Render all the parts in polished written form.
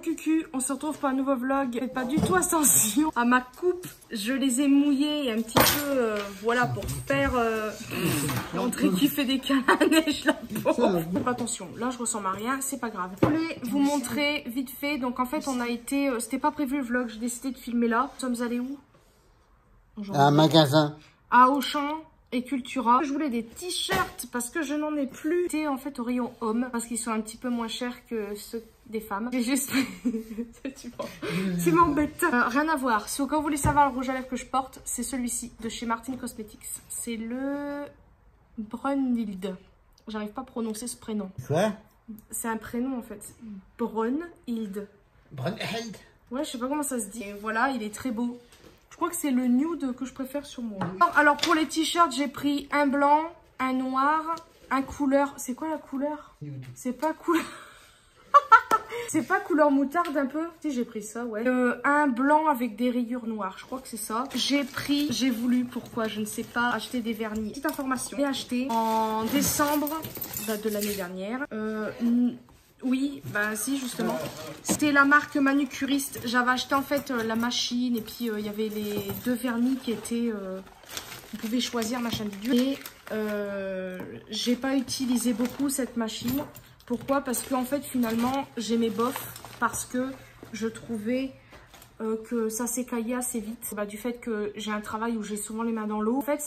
cucu, on se retrouve pour un nouveau vlog. Faites pas du tout attention à ma coupe, je les ai mouillés un petit peu, voilà, pour faire l'entrée qui fait des câlins à neige la pauvre. Faites pas attention, là je ressemble à rien, c'est pas grave. Je voulais vous montrer vite fait, donc en fait on a été, c'était pas prévu le vlog, j'ai décidé de filmer là. Nous sommes allés où? À un magasin. À Auchan et Cultura. Je voulais des t-shirts parce que je n'en ai plus. C'était en fait au rayon homme parce qu'ils sont un petit peu moins chers que ceux des femmes. J'ai juste... tu m'embêtes. Rien à voir. Si au cas où vous voulez savoir le rouge à lèvres que je porte, c'est celui-ci de chez Martin Cosmetics. C'est le Brunhilde. J'arrive pas à prononcer ce prénom. Quoi? C'est un prénom en fait. Brunhilde. Brunhilde? Ouais, je sais pas comment ça se dit. Et voilà, il est très beau. Je crois que c'est le nude que je préfère sur moi. Alors pour les t-shirts, j'ai pris un blanc, un noir, un couleur. C'est quoi la couleur? C'est pas couleur. C'est pas couleur moutarde un peu? Si, j'ai pris ça, ouais. Un blanc avec des rayures noires, je crois que c'est ça. J'ai voulu, pourquoi, je ne sais pas, acheter des vernis. Petite information. J'ai acheté en décembre de l'année dernière. Oui, bah si, justement. C'était la marque Manucuriste. J'avais acheté en fait la machine et puis il y avait les deux vernis qui étaient... vous pouvez choisir machin bidule. Et j'ai pas utilisé beaucoup cette machine. Pourquoi? Parce qu'en fait finalement j'aimais bof. Parce que je trouvais que ça s'écaillait assez vite. Bah, du fait que j'ai un travail où j'ai souvent les mains dans l'eau. En fait,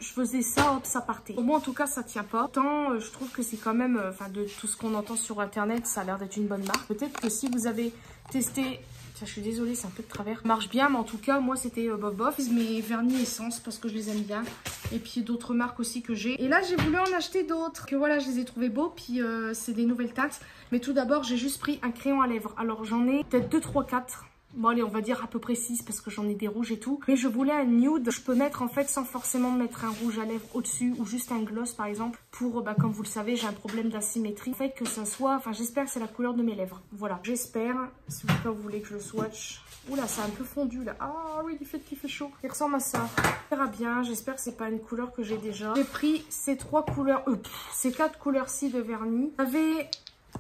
je faisais ça, hop, ça partait. Pour moi, en tout cas, ça tient pas. Tant, je trouve que c'est quand même, enfin, de tout ce qu'on entend sur Internet, ça a l'air d'être une bonne marque. Peut-être que si vous avez testé... Je suis désolée, c'est un peu de travers. Ça marche bien, mais en tout cas, moi, c'était bof. Mes vernis essence parce que je les aime bien. Et puis d'autres marques aussi que j'ai. Et là, j'ai voulu en acheter d'autres. Que voilà, je les ai trouvés beaux. Puis c'est des nouvelles teintes. Mais tout d'abord, j'ai juste pris un crayon à lèvres. Alors, j'en ai peut-être 2, 3, 4. Bon allez, on va dire à peu près 6 parce que j'en ai des rouges et tout. Mais je voulais un nude. Je peux mettre en fait sans forcément mettre un rouge à lèvres au-dessus ou juste un gloss par exemple. Pour, bah, comme vous le savez, j'ai un problème d'asymétrie. En fait que ça soit, enfin j'espère que c'est la couleur de mes lèvres. Voilà, j'espère. Si vous voulez que je le swatch. Oula, c'est un peu fondu là. Ah oui, du fait qu'il fait chaud. Il ressemble à ça. On verra bien. J'espère que c'est pas une couleur que j'ai déjà. J'ai pris ces 3 couleurs, ces 4 couleurs-ci de vernis. J'avais...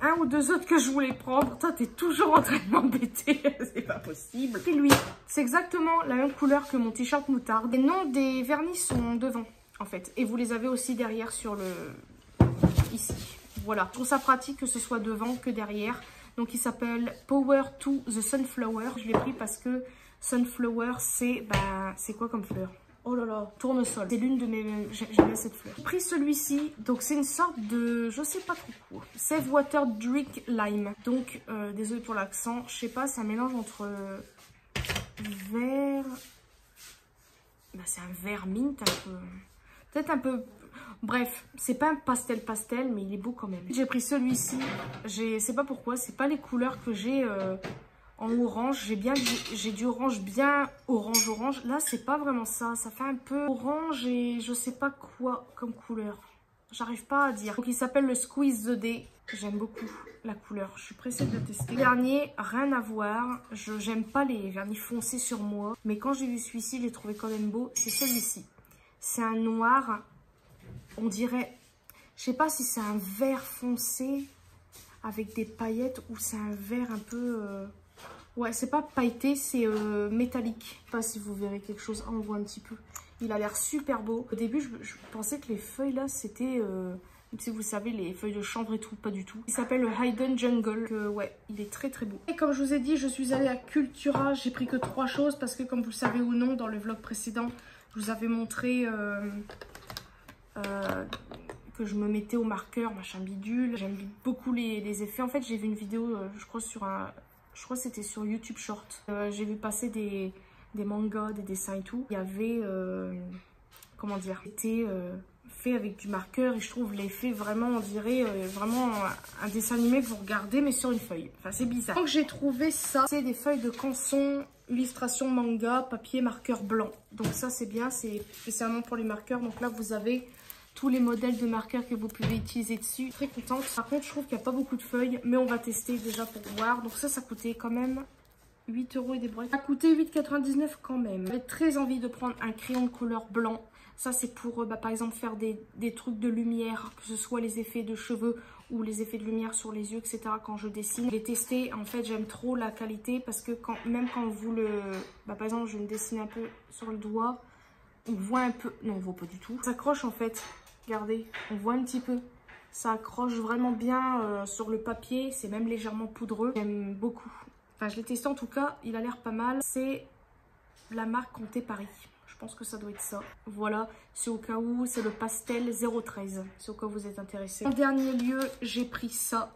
un ou 2 autres que je voulais prendre. Toi, t'es toujours en train de m'embêter. C'est pas possible. Et lui, c'est exactement la même couleur que mon t-shirt moutarde. Les noms des vernis sont devant, en fait. Et vous les avez aussi derrière sur le... ici. Voilà. Je trouve ça pratique que ce soit devant que derrière. Donc, il s'appelle Power to the Sunflower. Je l'ai pris parce que Sunflower, c'est... bah, c'est quoi comme fleur? Oh là là, tournesol. C'est l'une de mes... J'aime bien cette fleur. J'ai pris celui-ci. Donc, c'est une sorte de... je sais pas trop quoi. Save Water Drink Lime. Donc, désolé pour l'accent. Je sais pas, c'est un mélange entre... vert... bah, c'est un vert mint un peu... peut-être un peu... bref, c'est pas un pastel, mais il est beau quand même. J'ai pris celui-ci. Je sais pas pourquoi. C'est pas les couleurs que j'ai... en orange, j'ai du orange bien orange. Là, c'est pas vraiment ça. Ça fait un peu orange et je sais pas quoi comme couleur. J'arrive pas à dire. Donc, il s'appelle le Squeeze the Day. J'aime beaucoup la couleur. Je suis pressée de le tester. Dernier, rien à voir. J'aime pas les vernis foncés sur moi. Mais quand j'ai vu celui-ci, je l'ai trouvé quand même beau. C'est celui-ci. C'est un noir. On dirait... je sais pas si c'est un vert foncé avec des paillettes ou c'est un vert un peu... ouais, c'est pas pailleté, c'est métallique. Je sais pas si vous verrez quelque chose. On voit un petit peu. Il a l'air super beau. Au début, je pensais que les feuilles là, c'était... si vous savez, les feuilles de chanvre et tout. Pas du tout. Il s'appelle le Hidden Jungle. Ouais, il est très très beau. Et comme je vous ai dit, je suis allée à Cultura. J'ai pris que 3 choses parce que comme vous le savez ou non, dans le vlog précédent, je vous avais montré... que je me mettais au marqueur, machin bidule. J'aime beaucoup les effets. En fait, j'ai vu une vidéo, je crois que c'était sur YouTube Short. J'ai vu passer des mangas, des dessins et tout. Il y avait, comment dire, c'était fait avec du marqueur et je trouve l'effet vraiment, on dirait vraiment un dessin animé que vous regardez mais sur une feuille. Enfin, c'est bizarre. Donc j'ai trouvé ça. C'est des feuilles de canson, illustration manga, papier, marqueur blanc. Donc ça c'est bien, c'est spécialement pour les marqueurs. Donc là vous avez tous les modèles de marqueurs que vous pouvez utiliser dessus. Très contente. Par contre, je trouve qu'il n'y a pas beaucoup de feuilles, mais on va tester déjà pour voir. Donc ça coûtait quand même 8 € et des broches. Ça a coûté 8,99 € quand même. J'avais très envie de prendre un crayon de couleur blanc. Ça, c'est pour, par exemple, faire des trucs de lumière, que ce soit les effets de cheveux ou les effets de lumière sur les yeux, etc. quand je dessine. Je l'ai testé, en fait j'aime trop la qualité parce que même quand vous le... Bah, par exemple je vais me dessiner un peu sur le doigt, on voit un peu... Non on voit pas du tout. Ça accroche en fait, regardez, on voit un petit peu. Ça accroche vraiment bien sur le papier, c'est même légèrement poudreux. J'aime beaucoup. Enfin je l'ai testé en tout cas, il a l'air pas mal. C'est la marque Comté Paris. Je pense que ça doit être ça. Voilà, c'est au cas où, c'est le pastel 013. C'est au cas où vous êtes intéressé. En dernier lieu, j'ai pris ça.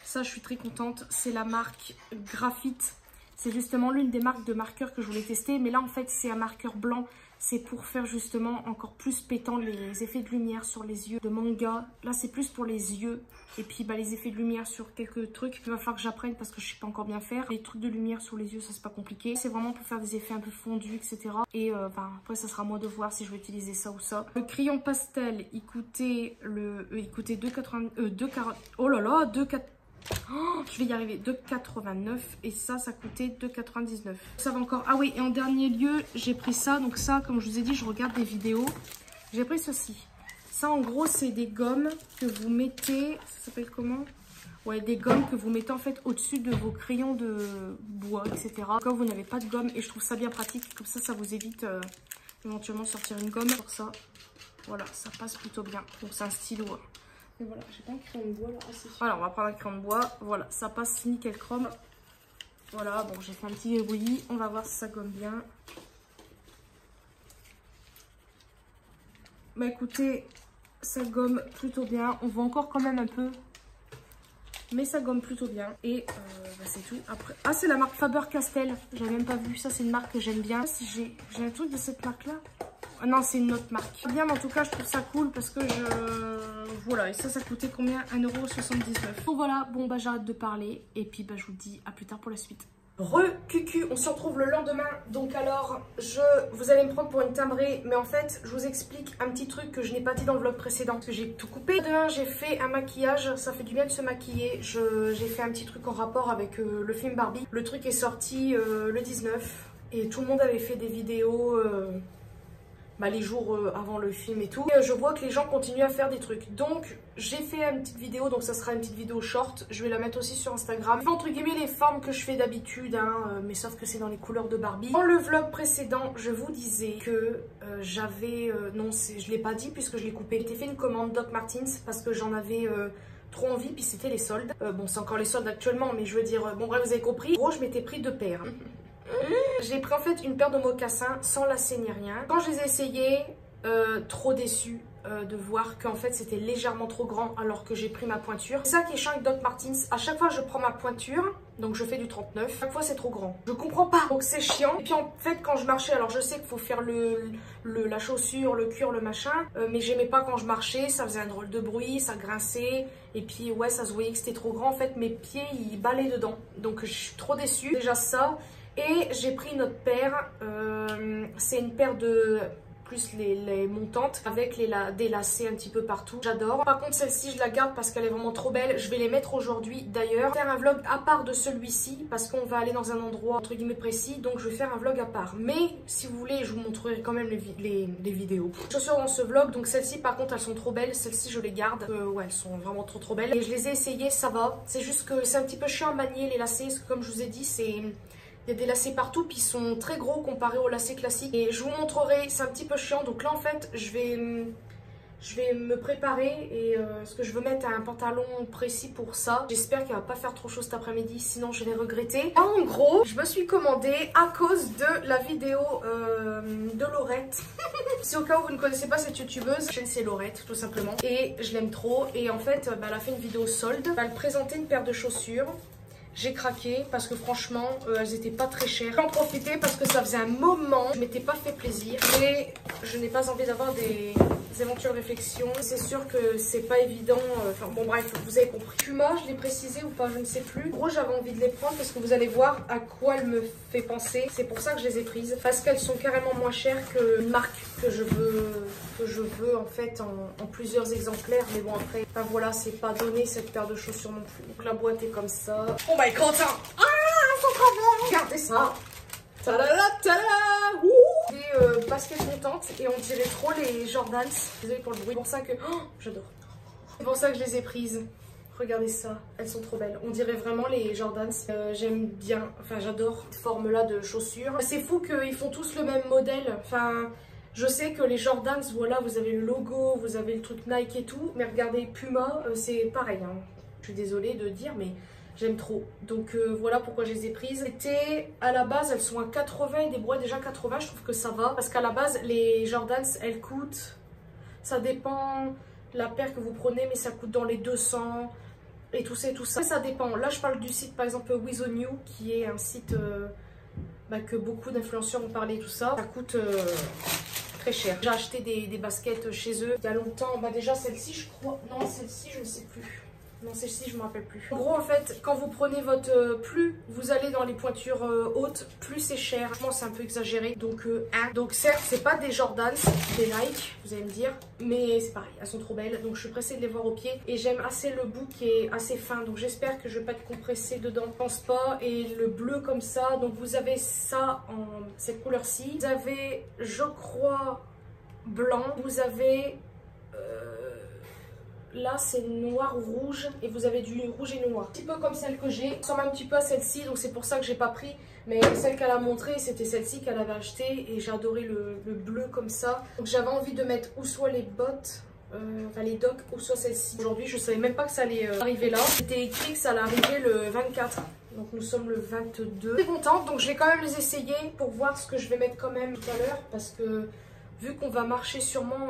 Ça, je suis très contente. C'est la marque Graphite. C'est justement l'une des marques de marqueurs que je voulais tester. Mais là, en fait, c'est un marqueur blanc. C'est pour faire justement encore plus pétant les effets de lumière sur les yeux de manga. Là, c'est plus pour les yeux. Et puis, bah, les effets de lumière sur quelques trucs. Il va falloir que j'apprenne parce que je ne sais pas encore bien faire. Les trucs de lumière sur les yeux, ça, c'est pas compliqué. C'est vraiment pour faire des effets un peu fondus, etc. Et bah, après, ça sera à moi de voir si je vais utiliser ça ou ça. Le crayon pastel, il coûtait 2,40. Oh là là, 2,4. Oh, je vais y arriver, 2,89 et ça coûtait 2,99. Ça va encore. Ah oui, et en dernier lieu, j'ai pris ça. Donc ça, comme je vous ai dit, je regarde des vidéos. J'ai pris ceci. Ça, en gros, c'est des gommes que vous mettez... Ça s'appelle comment? Ouais, des gommes que vous mettez en fait au-dessus de vos crayons de bois, etc. Quand vous n'avez pas de gomme, et je trouve ça bien pratique. Comme ça vous évite éventuellement de sortir une gomme sur ça. Voilà, ça passe plutôt bien. Donc c'est un stylo. Et voilà, j'ai pas un crayon de bois là. Voilà, on va prendre un crayon de bois. Voilà, ça passe nickel chrome. Voilà, bon, j'ai fait un petit verrouillis. On va voir si ça gomme bien. Bah écoutez, ça gomme plutôt bien. On voit encore quand même un peu. Mais ça gomme plutôt bien. Et bah c'est tout. Après... Ah, c'est la marque Faber-Castell. J'avais même pas vu. Ça, c'est une marque que j'aime bien. Si j'ai un truc de cette marque-là. Ah non, c'est une autre marque. Bien, mais en tout cas, je trouve ça cool parce que voilà, et ça coûtait combien? 1,79 €. Donc voilà, bon, bah j'arrête de parler. Et puis, bah je vous dis à plus tard pour la suite. Re-cucu, on se retrouve le lendemain. Donc alors, vous allez me prendre pour une timbrée. Mais en fait, je vous explique un petit truc que je n'ai pas dit dans le vlog précédent. Parce que j'ai tout coupé. Demain, j'ai fait un maquillage. Ça fait du bien de se maquiller. J'ai fait un petit truc en rapport avec le film Barbie. Le truc est sorti le 19. Et tout le monde avait fait des vidéos... Bah, les jours avant le film et tout. Et je vois que les gens continuent à faire des trucs. Donc, j'ai fait une petite vidéo. Donc, ça sera une petite vidéo short. Je vais la mettre aussi sur Instagram. Entre guillemets, les formes que je fais d'habitude. Hein, mais sauf que c'est dans les couleurs de Barbie. Dans le vlog précédent, je vous disais que j'avais... non, je ne l'ai pas dit puisque je l'ai coupé. J'ai fait une commande Doc Martens parce que j'en avais... trop envie, puis c'était les soldes. Bon, c'est encore les soldes actuellement, mais je veux dire... bon, bref, vous avez compris. En gros, je m'étais pris 2 paires. J'ai pris en fait une paire de mocassins sans lacets ni rien. Quand je les ai essayés, trop déçue de voir qu'en fait c'était légèrement trop grand alors que j'ai pris ma pointure. C'est ça qui est chiant avec Doc Martens. À chaque fois je prends ma pointure, donc je fais du 39. Chaque fois c'est trop grand. Je comprends pas, donc c'est chiant. Et puis en fait quand je marchais, alors je sais qu'il faut faire la chaussure, le cuir, le machin, mais j'aimais pas quand je marchais, ça faisait un drôle de bruit, ça grinçait. Et puis ouais, ça se voyait que c'était trop grand. En fait mes pieds ils ballaient dedans, donc je suis trop déçue. Déjà ça. Et j'ai pris une autre paire, c'est une paire de plus les montantes avec des lacets un petit peu partout. J'adore. Par contre celle-ci je la garde parce qu'elle est vraiment trop belle. Je vais les mettre aujourd'hui d'ailleurs. Faire un vlog à part de celui-ci parce qu'on va aller dans un endroit entre guillemets précis. Donc je vais faire un vlog à part. Mais si vous voulez je vous montrerai quand même les vidéos. Chaussures dans ce vlog. Donc celles-ci par contre elles sont trop belles. Celles-ci je les garde. Ouais elles sont vraiment trop belles. Et je les ai essayées, ça va. C'est juste que c'est un petit peu chiant à manier les lacets. Parce que comme je vous ai dit c'est... Il y a des lacets partout, puis ils sont très gros comparés aux lacets classiques. Et je vous montrerai, c'est un petit peu chiant. Donc là, en fait, je vais me préparer. Et ce que je veux mettre un pantalon précis pour ça. J'espère qu'il va pas faire trop chaud cet après-midi, sinon je vais regretter. En gros, je me suis commandée à cause de la vidéo de Laurette. Si au cas où vous ne connaissez pas cette youtubeuse, la chaîne c'est Laurette, tout simplement. Et je l'aime trop. Et en fait, bah, elle a fait une vidéo solde. Elle présentait une paire de chaussures. J'ai craqué parce que franchement, elles étaient pas très chères. J'en profitais parce que ça faisait un moment, je m'étais pas fait plaisir. Et je n'ai pas envie d'avoir des éventuelles réflexions. C'est sûr que c'est pas évident. Enfin bon bref, vous avez compris. Puma, je l'ai précisé ou pas, je ne sais plus. En gros, j'avais envie de les prendre parce que vous allez voir à quoi elles me fait penser. C'est pour ça que je les ai prises. Parce qu'elles sont carrément moins chères qu'une marque que je veux en fait en plusieurs exemplaires. Mais bon après, enfin voilà, c'est pas donné cette paire de chaussures non plus. Donc la boîte est comme ça. Oh my god, ça! Ah, c'est trop bon! Regardez ça! Tada, tada! Des baskets montantes et on dirait trop les Jordans. Désolée pour le bruit. C'est pour ça que... Oh, j'adore. C'est pour ça que je les ai prises. Regardez ça, elles sont trop belles. On dirait vraiment les Jordans. J'aime bien, enfin j'adore cette forme-là de chaussures. C'est fou qu'ils font tous le même modèle. Enfin, je sais que les Jordans, voilà, vous avez le logo, vous avez le truc Nike et tout. Mais regardez, Puma, c'est pareil. Hein. Je suis désolée de dire, mais j'aime trop. Donc voilà pourquoi je les ai prises. C'était, à la base, elles sont à 80 et des brouets déjà 80. Je trouve que ça va. Parce qu'à la base, les Jordans, elles coûtent, ça dépend la paire que vous prenez, mais ça coûte dans les 200. Et tout ça et tout ça. Ça dépend. Là, je parle du site, par exemple, With a New, qui est un site que beaucoup d'influenceurs ont parlé, tout ça. Ça coûte très cher. J'ai acheté des baskets chez eux il y a longtemps. Bah, déjà, celle-ci, je crois. Non, celle-ci, je ne sais plus. Non, celle-ci, je ne me rappelle plus. En gros, en fait, quand vous prenez votre... plus vous allez dans les pointures hautes, plus c'est cher. Franchement, c'est un peu exagéré. Donc, donc certes, c'est pas des Jordans, des Nike, vous allez me dire. Mais c'est pareil, elles sont trop belles. Donc, je suis pressée de les voir au pied. Et j'aime assez le bout qui est assez fin. Donc, j'espère que je vais pas être compressée dedans. Je pense pas. Et le bleu comme ça. Donc, vous avez ça en cette couleur-ci. Vous avez, je crois, blanc. Vous avez... là c'est noir ou rouge et vous avez du rouge et noir. Un petit peu comme celle que j'ai, ressemble un petit peu à celle-ci, donc c'est pour ça que j'ai pas pris. Mais celle qu'elle a montrée, c'était celle-ci qu'elle avait achetée et j'ai adoré le bleu comme ça. Donc j'avais envie de mettre ou soit les bottes, enfin les docks, ou soit celle-ci. Aujourd'hui je savais même pas que ça allait arriver là. C'était écrit que ça allait arriver le 24. Donc nous sommes le 22. Je suis contente, donc je vais quand même les essayer pour voir ce que je vais mettre quand même tout à l'heure. Parce que vu qu'on va marcher sûrement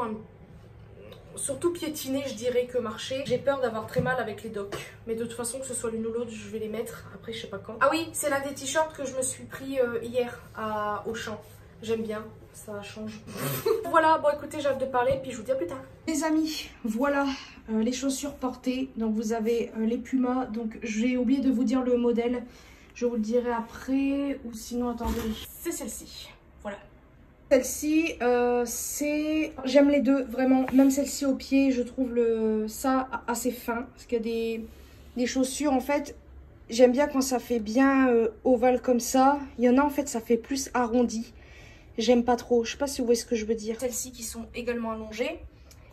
surtout piétiner, je dirais, que marcher. J'ai peur d'avoir très mal avec les docks. Mais de toute façon, que ce soit l'une ou l'autre, je vais les mettre. Après, je sais pas quand. Ah oui, c'est l'un des t-shirts que je me suis pris hier à Auchan. J'aime bien, ça change. Voilà, bon écoutez, j'ai hâte de parler, puis je vous dis à plus tard. Les amis, voilà les chaussures portées. Donc vous avez les Puma. Donc j'ai oublié de vous dire le modèle. Je vous le dirai après. Ou sinon, attendez. C'est celle-ci. Voilà. Celle-ci, c'est... J'aime les deux, vraiment. Même celle-ci au pied, je trouve ça assez fin. Parce qu'il y a des chaussures, en fait, j'aime bien quand ça fait bien ovale comme ça. Il y en a, en fait, ça fait plus arrondi. J'aime pas trop. Je sais pas si vous voyez ce que je veux dire. Celles-ci qui sont également allongées.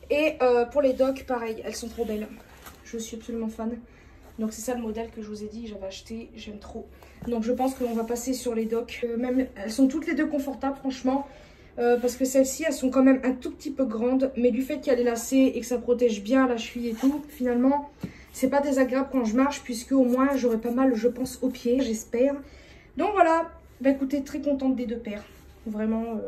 Et pour les docks, pareil, elles sont trop belles. Je suis absolument fan. Donc c'est ça le modèle que je vous ai dit, j'avais acheté, j'aime trop. Donc je pense qu'on va passer sur les docks. Même, elles sont toutes les deux confortables, franchement. Parce que celles-ci, elles sont quand même un tout petit peu grandes. Mais du fait qu'elle est lacée et que ça protège bien la cheville et tout, finalement, c'est pas désagréable quand je marche. Puisque au moins, j'aurai pas mal, je pense, aux pieds, j'espère. Donc voilà, bah écoutez, très contente des deux paires. Vraiment,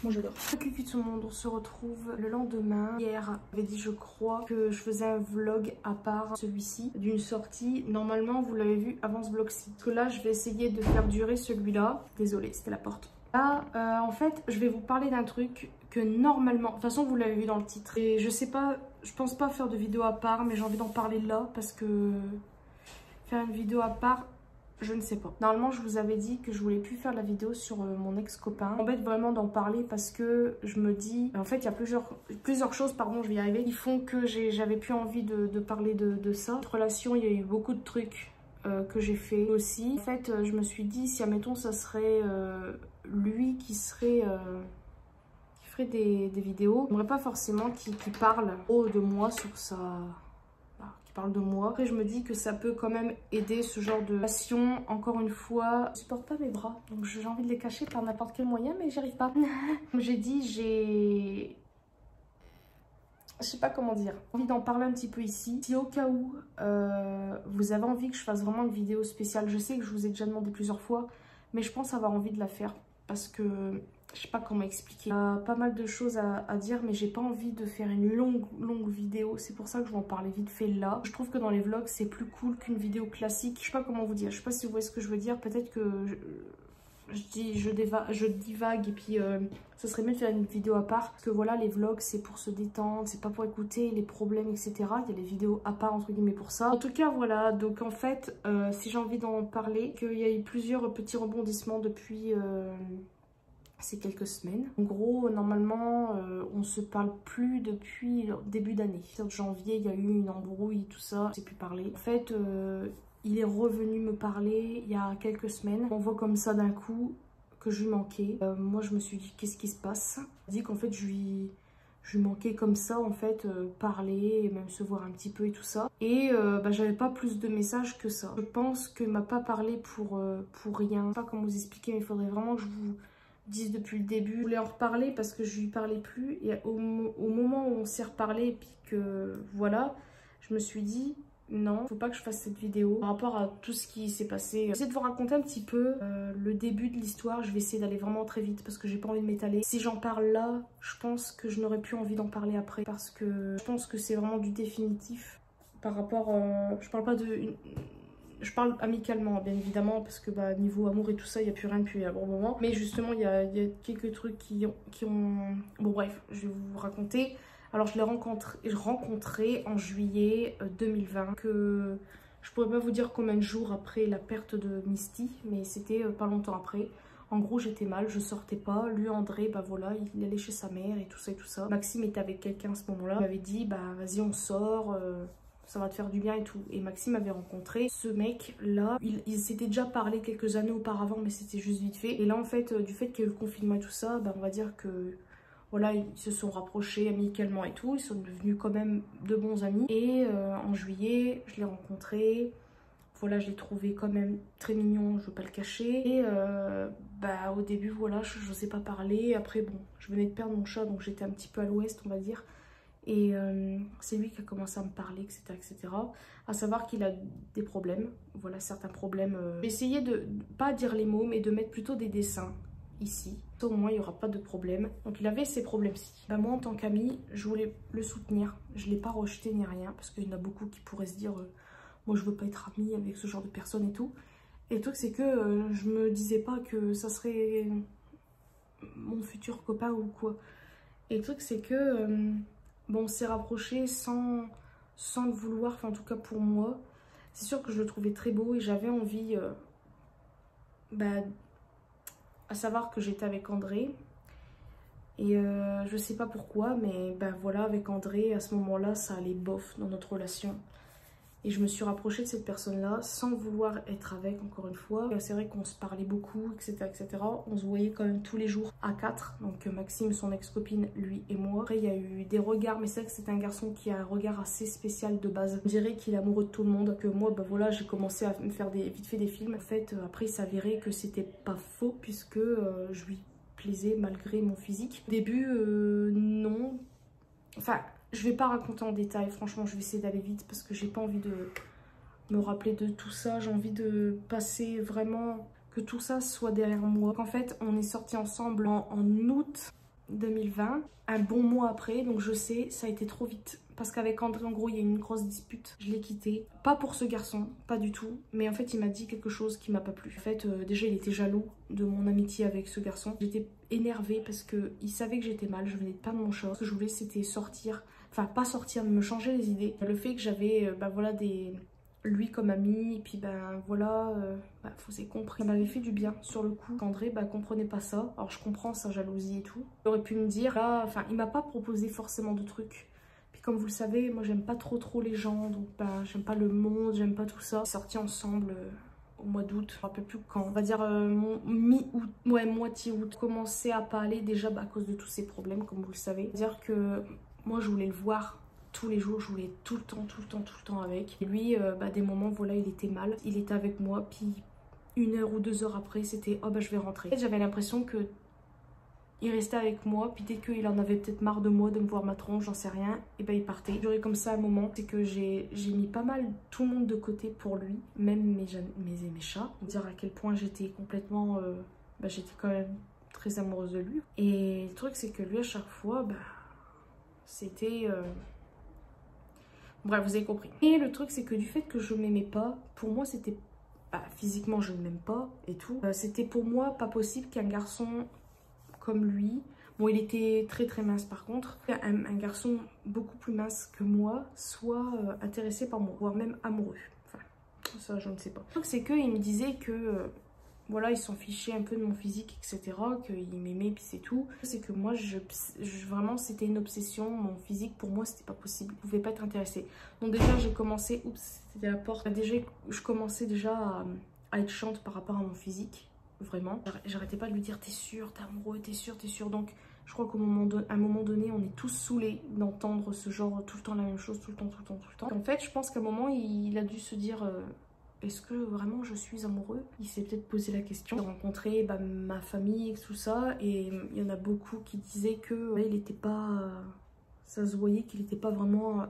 moi j'adore. Coucou tout le monde, on se retrouve le lendemain. Hier, j'avais dit, je crois, que je faisais un vlog à part celui-ci, d'une sortie. Normalement, vous l'avez vu avant ce vlog-ci. Parce que là, je vais essayer de faire durer celui-là. Désolée, c'était la porte. Là, en fait, je vais vous parler d'un truc que normalement... De toute façon, vous l'avez vu dans le titre. Et je sais pas, je pense pas faire de vidéo à part, mais j'ai envie d'en parler là. Parce que faire une vidéo à part... Je ne sais pas. Normalement, je vous avais dit que je voulais plus faire la vidéo sur mon ex-copain. Ça m'embête vraiment d'en parler parce que je me dis... En fait, il y a plusieurs choses, pardon, je vais y arriver, qui font que j'avais plus envie de parler de ça. Cette relation, il y a eu beaucoup de trucs que j'ai fait aussi. En fait, je me suis dit, si admettons, ça serait lui qui ferait des vidéos, j'aimerais pas forcément qu'il parle de moi sur sa... parle de moi. Après, je me dis que ça peut quand même aider ce genre de passion. Encore une fois, je supporte pas mes bras, donc j'ai envie de les cacher par n'importe quel moyen, mais j'y arrive pas. Comme j'ai dit, je sais pas comment dire. J'ai envie d'en parler un petit peu ici. Si au cas où vous avez envie que je fasse vraiment une vidéo spéciale, je sais que je vous ai déjà demandé plusieurs fois, mais je pense avoir envie de la faire parce que je sais pas comment expliquer. Il y a pas mal de choses à dire, mais j'ai pas envie de faire une longue vidéo. C'est pour ça que je vais en parler vite fait là. Je trouve que dans les vlogs, c'est plus cool qu'une vidéo classique. Je sais pas comment vous dire. Je sais pas si vous voyez ce que je veux dire. Peut-être que je divague et puis ça serait mieux de faire une vidéo à part. Parce que voilà, les vlogs, c'est pour se détendre. C'est pas pour écouter les problèmes, etc. Il y a des vidéos à part, entre guillemets, pour ça. En tout cas, voilà. Donc en fait, si j'ai envie d'en parler, qu'il y a eu plusieurs petits rebondissements depuis... ces quelques semaines. En gros, normalement, on se parle plus depuis début d'année. En janvier, il y a eu une embrouille, tout ça, on s'est plus parlé. En fait, il est revenu me parler il y a quelques semaines. On voit comme ça d'un coup que je lui manquais. Moi, je me suis dit, qu'est-ce qui se passe? Il dit qu'en fait, je je lui manquais comme ça en fait, parler, même se voir un petit peu et tout ça. Et j'avais pas plus de messages que ça. Je pense qu'il m'a pas parlé pour rien. Je sais pas comment vous expliquer, mais il faudrait vraiment que je vous dise depuis le début. Je voulais en reparler parce que je lui parlais plus. Et au moment où on s'est reparlé et puis que voilà, je me suis dit... Non, faut pas que je fasse cette vidéo par rapport à tout ce qui s'est passé. J'essaie de vous raconter un petit peu le début de l'histoire. Je vais essayer d'aller vraiment très vite parce que j'ai pas envie de m'étaler. Si j'en parle là, je pense que je n'aurais plus envie d'en parler après parce que je pense que c'est vraiment du définitif par rapport... je parle pas de... Je parle amicalement, bien évidemment, parce que niveau amour et tout ça, il n'y a plus rien depuis un bon moment. Mais justement, il y a quelques trucs qui ont... Bon bref, je vais vous raconter. Alors je l'ai rencontré en juillet 2020, que je pourrais pas vous dire combien de jours après la perte de Misty, mais c'était pas longtemps après. En gros j'étais mal, je sortais pas, lui André, voilà, il allait chez sa mère et tout ça et tout ça. Maxime était avec quelqu'un à ce moment-là, il m'avait dit vas-y on sort, ça va te faire du bien et tout. Et Maxime avait rencontré ce mec là, il s'était déjà parlé quelques années auparavant mais c'était juste vite fait. Et là en fait, du fait qu'il y a eu le confinement et tout ça, on va dire que... Voilà, ils se sont rapprochés amicalement et tout. Ils sont devenus quand même de bons amis. Et en juillet, je l'ai rencontré. Voilà, je l'ai trouvé quand même très mignon, je ne veux pas le cacher. Et au début, voilà, je n'osais pas parler. Après, bon, je venais de perdre mon chat, donc j'étais un petit peu à l'ouest, on va dire. Et c'est lui qui a commencé à me parler, etc. etc. À savoir qu'il a des problèmes. Voilà, certains problèmes. J'ai essayé de pas dire les mots, mais de mettre plutôt des dessins. Ici, au moins il n'y aura pas de problème. Donc il avait ces problèmes-ci. Moi en tant qu'amie, je voulais le soutenir. Je ne l'ai pas rejeté ni rien parce qu'il y en a beaucoup qui pourraient se dire moi je veux pas être amie avec ce genre de personnes et tout. Et le truc c'est que je me disais pas que ça serait mon futur copain ou quoi. Et le truc c'est que on s'est rapprochés sans le vouloir, enfin en tout cas pour moi. C'est sûr que je le trouvais très beau et j'avais envie à savoir que j'étais avec André et je sais pas pourquoi mais voilà, avec André à ce moment là ça allait bof dans notre relation et je me suis rapprochée de cette personne là sans vouloir être avec, encore une fois. C'est vrai qu'on se parlait beaucoup, etc., etc. On se voyait quand même tous les jours à 4, donc Maxime, son ex-copine, lui et moi. Après il y a eu des regards, mais c'est vrai que c'est un garçon qui a un regard assez spécial de base. On dirait qu'il est amoureux de tout le monde, que moi voilà, j'ai commencé à me faire vite fait des films. En fait après il s'avérait que c'était pas faux puisque je lui plaisais malgré mon physique. Au début non, enfin je vais pas raconter en détail, franchement je vais essayer d'aller vite parce que j'ai pas envie de me rappeler de tout ça. J'ai envie de passer vraiment, que tout ça soit derrière moi. En fait on est sortis ensemble en août 2020, un bon mois après, donc je sais ça a été trop vite. Parce qu'avec André en gros il y a eu une grosse dispute, je l'ai quitté. Pas pour ce garçon, pas du tout, mais en fait il m'a dit quelque chose qui m'a pas plu. En fait déjà il était jaloux de mon amitié avec ce garçon. J'étais énervée parce qu'il savait que j'étais mal, je venais de perdre mon chat. Ce que je voulais c'était sortir, enfin pas sortir, mais me changer les idées. Le fait que j'avais voilà lui comme ami, et puis voilà, vous avez compris. Ça m'avait fait du bien sur le coup. André comprenait pas ça. Alors je comprends sa jalousie et tout. Il aurait pu me dire, là, enfin il m'a pas proposé forcément de trucs. Puis comme vous le savez, moi j'aime pas trop les gens, donc j'aime pas le monde, j'aime pas tout ça. On est sortis ensemble au mois d'août, je me rappelle plus quand. On va dire mi-août, ouais moitié août. Commençait à pas aller déjà à cause de tous ces problèmes, comme vous le savez. C'est-à-dire que moi je voulais le voir tous les jours, je voulais tout le temps avec. Et lui, des moments, voilà, il était mal. Il était avec moi, puis 1 heure ou 2 heures après, c'était « Oh je vais rentrer ». En fait, j'avais l'impression que il restait avec moi, puis dès qu'il en avait peut-être marre de moi, de me voir ma tronche, j'en sais rien, et il partait. J'aurais comme ça un moment, c'est que j'ai mis pas mal tout le monde de côté pour lui, même mes chats. Pour dire à quel point j'étais complètement... j'étais quand même très amoureuse de lui. Et le truc, c'est que lui, à chaque fois, c'était... Bref, vous avez compris. Et le truc, c'est que du fait que je m'aimais pas, pour moi, c'était... physiquement, je ne m'aime pas et tout. C'était pour moi pas possible qu'un garçon comme lui... Bon, il était très mince par contre. Un garçon beaucoup plus mince que moi soit intéressé par moi, voire même amoureux. Enfin, ça, je ne sais pas. Le truc, c'est qu'il me disait que... voilà, il s'en fichait un peu de mon physique, etc. Qu'il m'aimait, puis c'est tout. C'est que moi, vraiment, c'était une obsession. Mon physique, pour moi, c'était pas possible. Je pouvais pas être intéressée. Donc déjà, j'ai commencé... Oups, c'était la porte. Déjà, je commençais déjà à être chiante par rapport à mon physique. Vraiment. J'arrêtais pas de lui dire, t'es sûre, t'es amoureux, t'es sûre. Donc, Je crois qu'à un moment donné, on est tous saoulés d'entendre ce genre tout le temps la même chose, tout le temps, tout le temps, tout le temps. En fait, je pense qu'à un moment, il a dû se dire est-ce que vraiment je suis amoureux? Il s'est peut-être posé la question. J'ai rencontré ma famille et tout ça, et il y en a beaucoup qui disaient que il n'était pas... ça se voyait qu'il n'était pas vraiment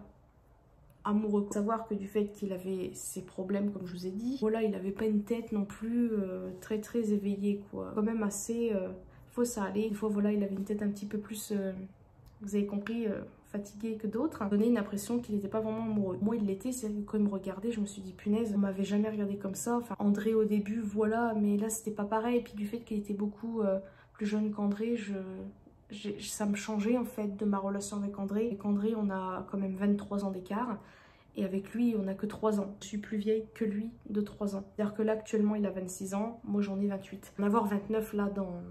amoureux. Faut savoir que du fait qu'il avait ses problèmes, comme je vous ai dit, voilà, il n'avait pas une tête non plus très très éveillée, quoi. Quand même assez... faut ça allait. Une fois, voilà, il avait une tête un petit peu plus, vous avez compris, fatigué que d'autres. Ça donnait une impression qu'il n'était pas vraiment amoureux. Moi, il l'était, c'est quand il me regardait, je me suis dit, punaise, on m'avait jamais regardé comme ça. Enfin, André au début, voilà, mais là, c'était pas pareil. Et puis du fait qu'il était beaucoup plus jeune qu'André, ça me changeait en fait de ma relation avec André. Avec André, on a quand même 23 ans d'écart. Et avec lui, on n'a que 3 ans. Je suis plus vieille que lui de 3 ans. C'est-à-dire que là, actuellement, il a 26 ans. Moi, j'en ai 28. On va avoir 29 là dans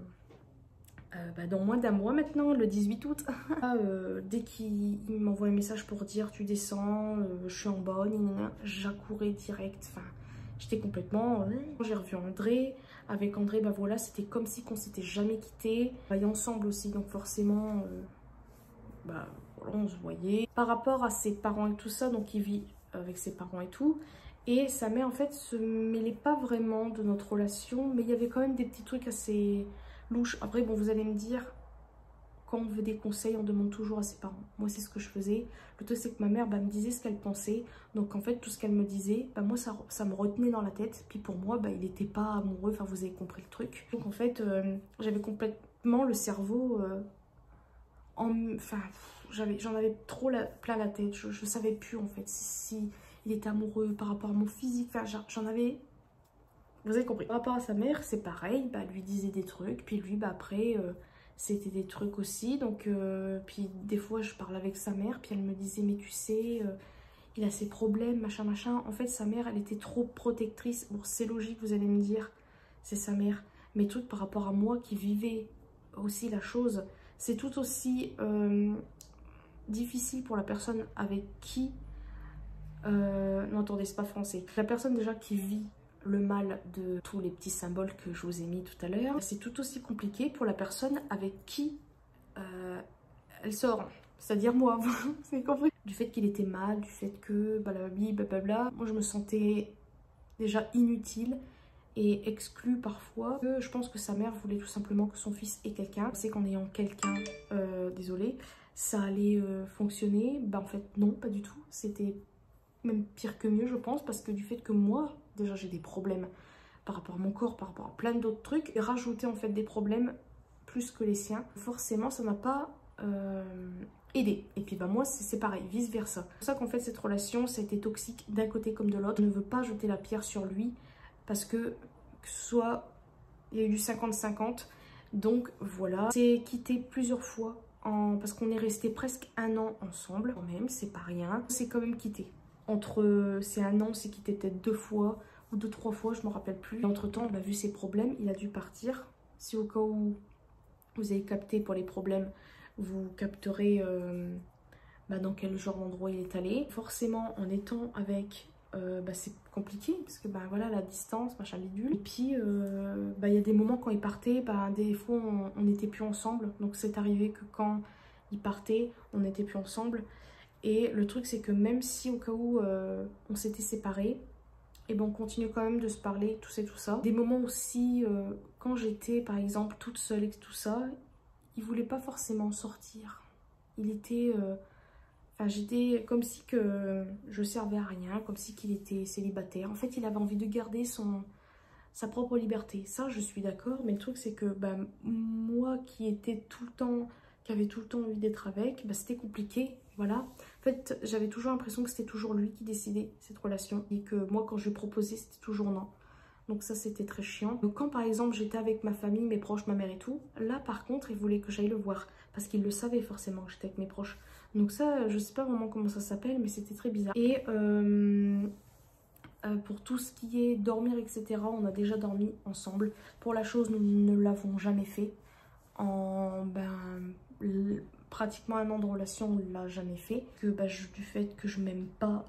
moins d'un mois maintenant, le 18 août. Dès qu'il m'envoie un message pour dire tu descends, je suis en bas, j'accourais direct. Enfin, j'étais complètement... J'ai revu André. Avec André, bah voilà, c'était comme si qu'on s'était jamais quitté. On travaillait ensemble aussi, donc forcément, bah voilà, on se voyait. Par rapport à ses parents et tout ça, donc il vit avec ses parents et tout. Et sa mère, en fait, se mêlait pas vraiment de notre relation, mais il y avait quand même des petits trucs assez louches. Après, bon, vous allez me dire, quand on veut des conseils, on demande toujours à ses parents. Moi, c'est ce que je faisais. Le truc, c'est que ma mère me disait ce qu'elle pensait. Donc, en fait, tout ce qu'elle me disait, moi, ça me retenait dans la tête. Puis pour moi, il n'était pas amoureux. Enfin, vous avez compris le truc. Donc, en fait, j'avais complètement le cerveau... j'en avais trop plein la tête. Je savais plus, en fait, si il était amoureux par rapport à mon physique. Enfin, j'en avais... Vous avez compris. Par rapport à sa mère, c'est pareil. Elle lui disait des trucs. Puis lui, après... c'était des trucs aussi, donc puis des fois je parlais avec sa mère, puis elle me disait mais tu sais, il a ses problèmes, machin machin. En fait sa mère, elle était trop protectrice. Bon, c'est logique, vous allez me dire, c'est sa mère, mais tout par rapport à moi qui vivais aussi la chose, c'est tout aussi difficile pour la personne avec qui n'entendez, c'est pas français, la personne déjà qui vit le mal de tous les petits symboles que je vous ai mis tout à l'heure. C'est tout aussi compliqué pour la personne avec qui elle sort, c'est-à-dire moi. Vous avez compris? Du fait qu'il était mal, du fait que blablabla, moi je me sentais déjà inutile et exclue parfois. Je pense que sa mère voulait tout simplement que son fils ait quelqu'un. C'est qu'en ayant quelqu'un, désolé, ça allait fonctionner. En fait non, pas du tout. C'était même pire que mieux, je pense, parce que du fait que moi, déjà j'ai des problèmes par rapport à mon corps, par rapport à plein d'autres trucs, et rajouter en fait des problèmes plus que les siens, forcément ça m'a pas aidé. Et puis moi c'est pareil, vice versa. C'est pour ça qu'en fait cette relation, ça a été toxique d'un côté comme de l'autre. Je ne veux pas jeter la pierre sur lui, parce que soit il y a eu du 50-50, donc voilà. C'est quitté plusieurs fois, parce qu'on est resté presque 1 an ensemble, quand même, c'est pas rien. C'est quand même quitté. Entre ces 1 an, c'est quitté peut-être 2 fois ou 2-3 fois, je me rappelle plus. Et entre temps, on a vu ses problèmes, il a dû partir. Si au cas où vous avez capté pour les problèmes, vous capterez dans quel genre d'endroit il est allé. Forcément, en étant avec, c'est compliqué parce que voilà, la distance, machin bidule. Et puis, il y a des moments quand il partait, des fois on n'était plus ensemble. Donc c'est arrivé que quand il partait, on n'était plus ensemble. Et le truc, c'est que même si au cas où on s'était séparés, et on continue quand même de se parler, tout ça. Des moments aussi, quand j'étais par exemple toute seule et tout ça, il voulait pas forcément sortir. Il était... j'étais comme si que je servais à rien, comme si qu'il était célibataire. En fait, il avait envie de garder sa propre liberté. Ça, je suis d'accord, mais le truc, c'est que moi qui étais tout le temps... qui avait tout le temps envie d'être avec, c'était compliqué, voilà. En fait, j'avais toujours l'impression que c'était toujours lui qui décidait cette relation et que moi, quand je lui proposais, c'était toujours non. Donc ça, c'était très chiant. Donc quand, par exemple, j'étais avec ma famille, mes proches, ma mère et tout, là, par contre, il voulait que j'aille le voir parce qu'il le savait forcément que j'étais avec mes proches. Donc ça, je sais pas vraiment comment ça s'appelle, mais c'était très bizarre. Et pour tout ce qui est dormir, etc., on a déjà dormi ensemble. Pour la chose, nous ne l'avons jamais fait. En pratiquement 1 an de relation, on ne l'a jamais fait. Que du fait que je m'aime pas,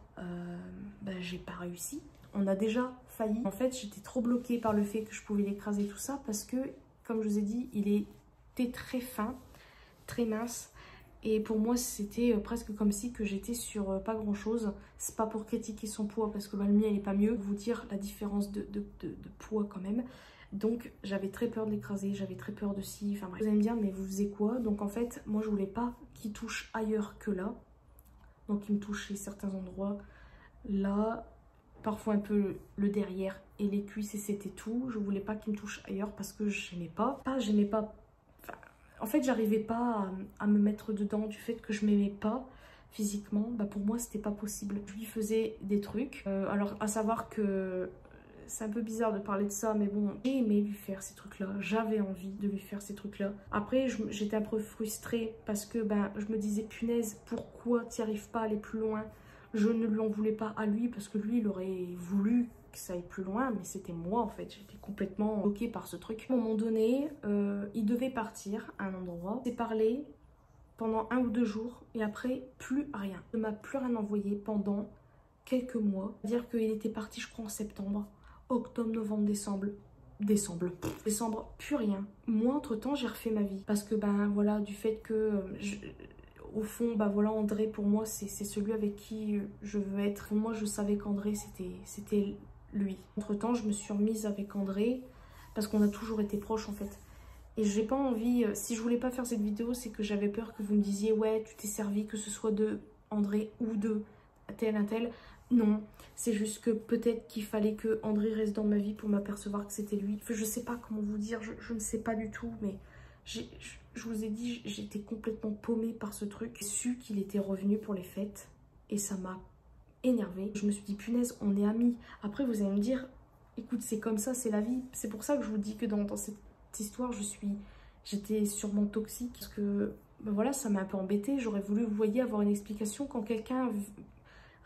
j'ai pas réussi. On a déjà failli. En fait, j'étais trop bloquée par le fait que je pouvais l'écraser tout ça parce que, comme je vous ai dit, il était très fin. très mince. Et pour moi, c'était presque comme si que j'étais sur pas grand chose. C'est pas pour critiquer son poids parce que bah, le mien il est pas mieux. Vous dire la différence de poids quand même. Donc j'avais très peur de l'écraser, j'avais très peur de ci. Enfin bref. Vous allez me dire, mais vous faisiez quoi? Donc en fait, moi je voulais pas qu'il touche ailleurs que là. Donc il me touchait certains endroits. Là, parfois un peu le derrière et les cuisses et c'était tout. Je voulais pas qu'il me touche ailleurs parce que j'aimais pas. J'aimais pas. En fait, j'arrivais pas à me mettre dedans du fait que je m'aimais pas physiquement. Bah, pour moi, c'était pas possible. Je lui faisais des trucs. Alors, à savoir que c'est un peu bizarre de parler de ça, mais bon, j'ai aimé lui faire ces trucs-là. J'avais envie de lui faire ces trucs-là. Après, j'étais un peu frustrée parce que ben, je me disais, punaise, pourquoi tu n'y arrives pas à aller plus loin? Je ne lui en voulais pas à lui parce que lui, il aurait voulu que ça aille plus loin, mais c'était moi en fait, j'étais complètement bloquée par ce truc. À un moment donné, il devait partir à un endroit, il s'est parlé pendant 1 ou 2 jours et après plus rien. Il ne m'a plus rien envoyé pendant quelques mois. C'est-à-dire qu'il était parti je crois en septembre, octobre, novembre, décembre, plus rien. Moi entre temps j'ai refait ma vie parce que ben voilà, du fait que au fond, bah voilà, André pour moi c'est celui avec qui je veux être. Pour moi je savais qu'André c'était lui. Entre temps je me suis remise avec André parce qu'on a toujours été proches en fait. Et j'ai pas envie, si je voulais pas faire cette vidéo c'est que j'avais peur que vous me disiez ouais tu t'es servi que ce soit de André ou de tel un tel. Non, c'est juste que peut-être qu'il fallait que André reste dans ma vie pour m'apercevoir que c'était lui. Enfin, je sais pas comment vous dire, je ne sais pas du tout, mais je vous ai dit, j'étais complètement paumée par ce truc. J'ai su qu'il était revenu pour les fêtes et ça m'a énervée. Je me suis dit, punaise, on est amis. Après, vous allez me dire, écoute, c'est comme ça, c'est la vie. C'est pour ça que je vous dis que dans cette histoire, j'étais sûrement toxique. Parce que, ben voilà, ça m'a un peu embêtée. J'aurais voulu, vous voyez, avoir une explication quand quelqu'un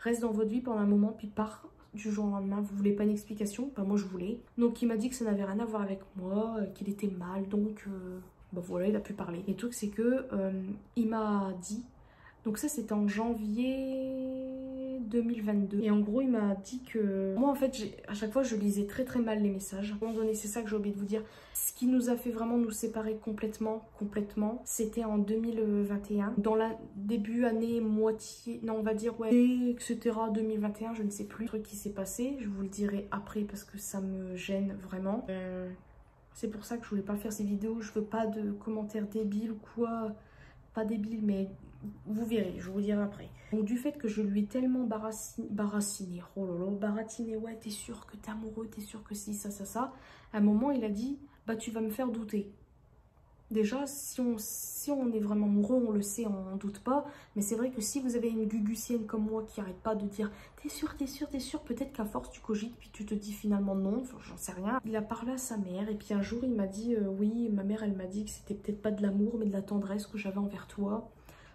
reste dans votre vie pendant un moment puis part du jour au lendemain. Vous voulez pas une explication? Ben moi, je voulais. Donc, il m'a dit que ça n'avait rien à voir avec moi, qu'il était mal, donc... ben voilà, il a pu parler. Et le truc, c'est que il m'a dit, donc ça c'était en janvier 2022. Et en gros, il m'a dit que moi en fait, à chaque fois, je lisais très très mal les messages. À un moment donné, c'est ça que j'ai oublié de vous dire. Ce qui nous a fait vraiment nous séparer complètement, c'était en 2021. Dans la début année, moitié, non on va dire ouais, etc. 2021, je ne sais plus. Le truc qui s'est passé, je vous le dirai après parce que ça me gêne vraiment. C'est pour ça que je voulais pas faire ces vidéos. Je veux pas de commentaires débiles ou quoi. Pas débiles, mais vous verrez, je vous dirai après. Donc du fait que je lui ai tellement baratiné, oh là là, baratiné, ouais, t'es sûr que t'es amoureux, t'es sûr que si, ça. À un moment, il a dit, bah tu vas me faire douter. Déjà, si on est vraiment amoureux, on le sait, on n'en doute pas. Mais c'est vrai que si vous avez une gugusienne comme moi qui arrête pas de dire t'es sûr, peut-être qu'à force tu cogites, puis tu te dis finalement non, enfin, j'en sais rien. Il a parlé à sa mère et puis un jour il m'a dit oui, ma mère elle m'a dit que c'était peut-être pas de l'amour mais de la tendresse que j'avais envers toi.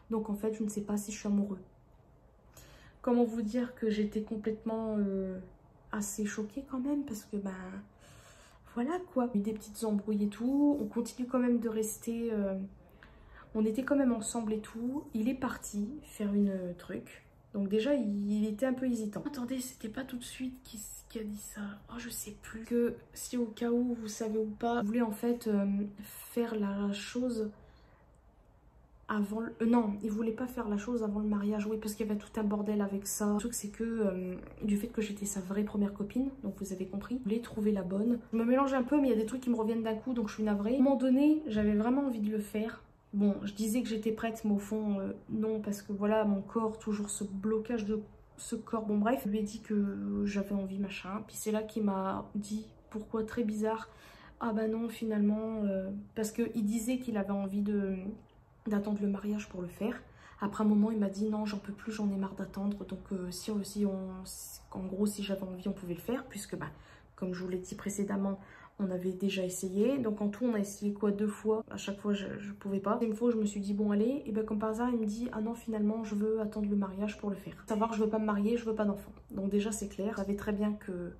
Donc en fait je ne sais pas si je suis amoureux. Comment vous dire que j'étais complètement assez choquée quand même parce que ben... Voilà quoi, eu des petites embrouilles et tout, on continue quand même de rester, on était quand même ensemble et tout. Il est parti faire une truc, donc déjà il était un peu hésitant. Attendez, c'était pas tout de suite qui a dit ça, oh je sais plus. Que si au cas où vous savez ou pas, vous voulez en fait faire la chose avant le... non, il voulait pas faire la chose avant le mariage, oui, parce qu'il y avait tout un bordel avec ça. Le truc, c'est que du fait que j'étais sa vraie première copine, donc vous avez compris, je voulais trouver la bonne. Je me mélange un peu, mais il y a des trucs qui me reviennent d'un coup, donc je suis navrée. À un moment donné, j'avais vraiment envie de le faire. Bon, je disais que j'étais prête, mais au fond, non, parce que voilà, mon corps, toujours ce blocage de ce corps, bon bref. Je lui ai dit que j'avais envie, machin. Puis c'est là qu'il m'a dit, pourquoi, très bizarre, ah bah non, finalement, parce qu'il disait qu'il avait envie d'attendre le mariage pour le faire. Après un moment il m'a dit non j'en peux plus, j'en ai marre d'attendre, donc en gros si j'avais envie on pouvait le faire, puisque bah, comme je vous l'ai dit précédemment on avait déjà essayé, donc en tout on a essayé quoi 2 fois, à chaque fois je pouvais pas. La deuxième fois je me suis dit bon allez, et ben comme par hasard il me dit ah non finalement je veux attendre le mariage pour le faire. Savoir que je veux pas me marier, je veux pas d'enfant, donc déjà c'est clair, je savais très bien que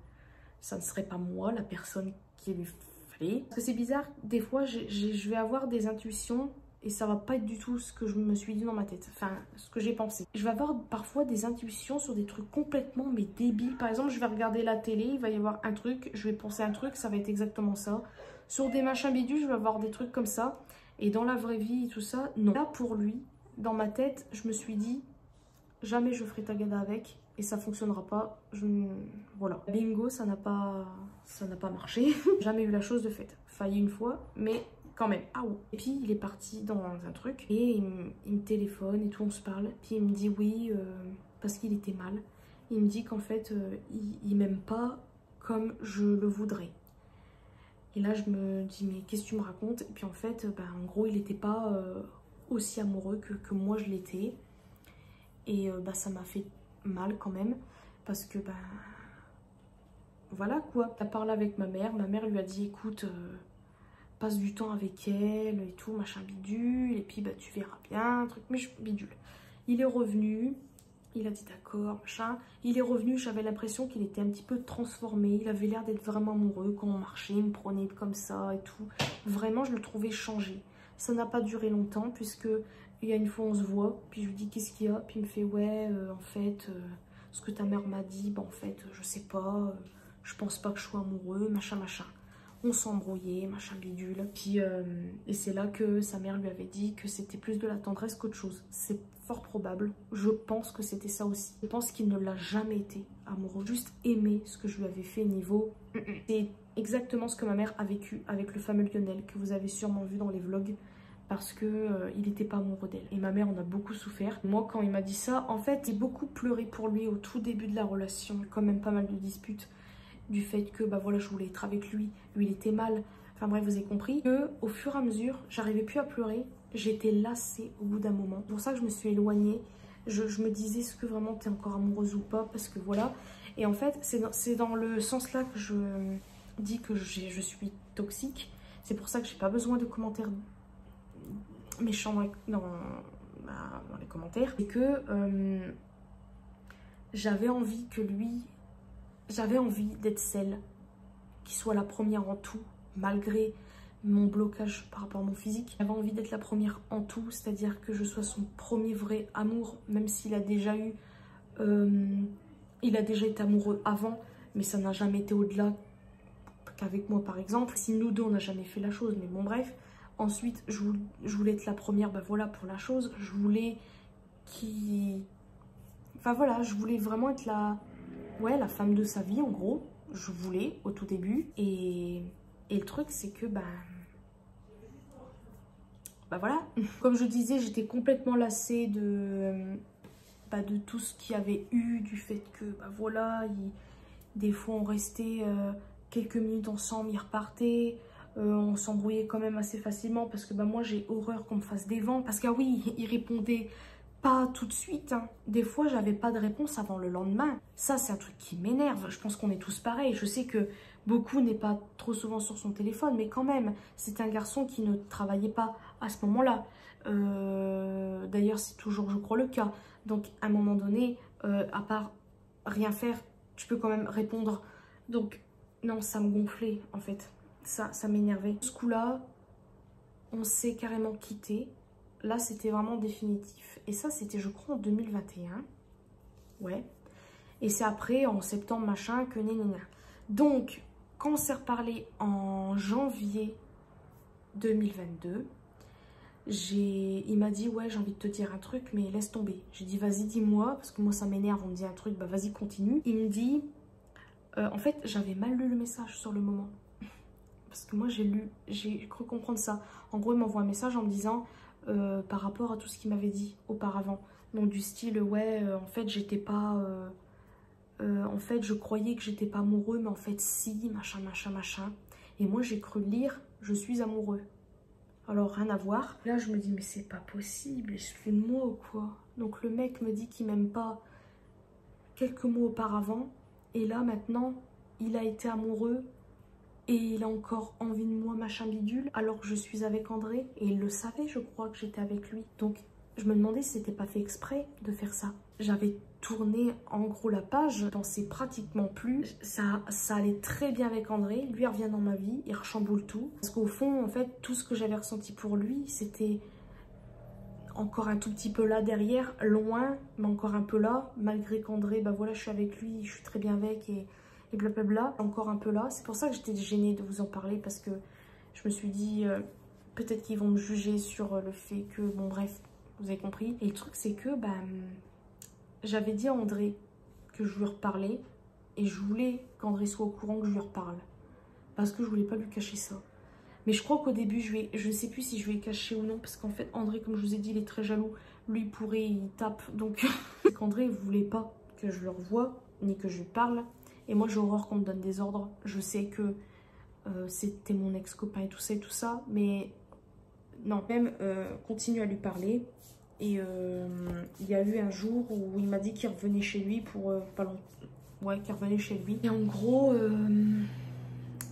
ça ne serait pas moi la personne qui lui fallait. Parce que c'est bizarre, des fois je vais avoir des intuitions et ça va pas être du tout ce que je me suis dit dans ma tête, enfin ce que j'ai pensé. Je vais avoir parfois des intuitions sur des trucs complètement mais débiles. Par exemple je vais regarder la télé, il va y avoir un truc, je vais penser un truc, ça va être exactement ça. Sur des machins bidules je vais avoir des trucs comme ça. Et dans la vraie vie, tout ça, non. Là, pour lui, dans ma tête, je me suis dit, jamais je ferai Tagada avec et ça fonctionnera pas. Voilà. Bingo, ça n'a pas marché. Jamais eu la chose de faite. Failli une fois, mais quand même. Ah ouais. Et puis, il est parti dans un truc et il me téléphone et tout, on se parle. Puis, il me dit oui, parce qu'il était mal. Il me dit qu'en fait, il m'aime pas comme je le voudrais. Et là, je me dis, mais qu'est-ce que tu me racontes? Et puis en fait, en gros, il n'était pas aussi amoureux que moi je l'étais. Et ça m'a fait mal quand même. Parce que, voilà quoi. Elle a parlé avec ma mère lui a dit, écoute, passe du temps avec elle et tout, machin bidule. Et puis, tu verras bien, truc, mais bidule. Il est revenu. Il a dit d'accord, machin. Il est revenu, j'avais l'impression qu'il était un petit peu transformé. Il avait l'air d'être vraiment amoureux quand on marchait, il me prenait comme ça et tout. Vraiment, je le trouvais changé. Ça n'a pas duré longtemps puisque il y a une fois on se voit, puis je lui dis qu'est-ce qu'il y a, puis il me fait ouais, en fait, ce que ta mère m'a dit, en fait, je sais pas, je pense pas que je sois amoureux, machin, machin. On s'embrouillait, machin bidule. Puis, et c'est là que sa mère lui avait dit que c'était plus de la tendresse qu'autre chose. C'est fort probable. Je pense que c'était ça aussi. Je pense qu'il ne l'a jamais été amoureux. Juste aimé ce que je lui avais fait niveau... C'est exactement ce que ma mère a vécu avec le fameux Lionel que vous avez sûrement vu dans les vlogs. Parce que il n'était pas amoureux d'elle. Et ma mère en a beaucoup souffert. Moi, quand il m'a dit ça, en fait, j'ai beaucoup pleuré pour lui au tout début de la relation. Quand même pas mal de disputes. Du fait que voilà, je voulais être avec lui, lui il était mal, enfin bref, vous avez compris que au fur et à mesure, j'arrivais plus à pleurer, j'étais lassée au bout d'un moment. C'est pour ça que je me suis éloignée, je me disais est-ce que vraiment t'es encore amoureuse ou pas, parce que voilà. Et en fait, c'est dans le sens là que je dis que je suis toxique. C'est pour ça que j'ai pas besoin de commentaires méchants dans les commentaires. Et que j'avais envie que lui... J'avais envie d'être celle qui soit la première en tout, malgré mon blocage par rapport à mon physique. J'avais envie d'être la première en tout, c'est-à-dire que je sois son premier vrai amour, même s'il a déjà eu... il a déjà été amoureux avant, mais ça n'a jamais été au-delà qu'avec moi, par exemple. Si nous deux, on n'a jamais fait la chose, mais bon, bref. Ensuite, je voulais être la première, voilà, pour la chose. Je voulais Enfin, voilà, je voulais vraiment être la femme de sa vie, en gros. Je voulais, au tout début. Et le truc, c'est que, voilà. Comme je disais, j'étais complètement lassée de tout ce qu'il y avait eu. Du fait que, voilà, des fois, on restait quelques minutes ensemble, il repartait. On s'embrouillait quand même assez facilement. Parce que, moi, j'ai horreur qu'on me fasse des vents. Parce que, oui, il répondait... pas tout de suite, hein. Des fois, j'avais pas de réponse avant le lendemain. Ça, c'est un truc qui m'énerve. Je pense qu'on est tous pareils. Je sais que beaucoup n'est pas trop souvent sur son téléphone, mais quand même, c'est un garçon qui ne travaillait pas à ce moment-là. D'ailleurs, c'est toujours, je crois, le cas. Donc, à un moment donné, à part rien faire, tu peux quand même répondre. Donc, non, ça me gonflait, en fait. Ça m'énervait. Ce coup-là, on s'est carrément quitté. Là, c'était vraiment définitif. Et ça, c'était, je crois, en 2021. Ouais. Et c'est après, en septembre, machin, que nénéna. Donc, quand on s'est reparlé en janvier 2022, il m'a dit, ouais, j'ai envie de te dire un truc, mais laisse tomber. J'ai dit, vas-y, dis-moi, parce que moi, ça m'énerve, on me dit un truc, vas-y, continue. Il me dit, en fait, j'avais mal lu le message sur le moment. Parce que moi, j'ai cru comprendre ça. En gros, il m'envoie un message en me disant... par rapport à tout ce qu'il m'avait dit auparavant. Donc du style, ouais, en fait, j'étais pas... en fait, je croyais que j'étais pas amoureux, mais en fait, si, machin, machin, machin. Et moi, j'ai cru lire, je suis amoureux. Alors, rien à voir. Là, je me dis, mais c'est pas possible, je fais de moi ou quoi? Donc le mec me dit qu'il m'aime pas quelques mois auparavant. Et là, maintenant, il a été amoureux. Et il a encore envie de moi, machin bidule, alors que je suis avec André. Et il le savait, je crois, que j'étais avec lui. Donc, je me demandais si c'était pas fait exprès de faire ça. J'avais tourné, en gros, la page. Je pensais pratiquement plus. Ça allait très bien avec André. Lui, il revient dans ma vie. Il rechamboule tout. Parce qu'au fond, en fait, tout ce que j'avais ressenti pour lui, c'était encore un tout petit peu là derrière, loin, mais encore un peu là. Malgré qu'André, voilà, je suis avec lui, je suis très bien avec et blablabla, encore un peu là. C'est pour ça que j'étais gênée de vous en parler, parce que je me suis dit, peut-être qu'ils vont me juger sur le fait que, bon bref, vous avez compris. Et le truc c'est que j'avais dit à André que je lui reparlais et je voulais qu'André soit au courant que je lui reparle. Parce que je voulais pas lui cacher ça. Mais je crois qu'au début, je sais plus si je lui ai caché ou non. Parce qu'en fait, André, comme je vous ai dit, il est très jaloux. Lui, il pourrait, il tape. Donc, qu'André ne voulait pas que je le revoie, ni que je lui parle. Et moi, j'ai horreur qu'on me donne des ordres. Je sais que c'était mon ex-copain et tout ça. Mais non, même continue à lui parler. Et il y a eu un jour où il m'a dit qu'il revenait chez lui pour pas longtemps. Ouais, qu'il revenait chez lui. Et en gros...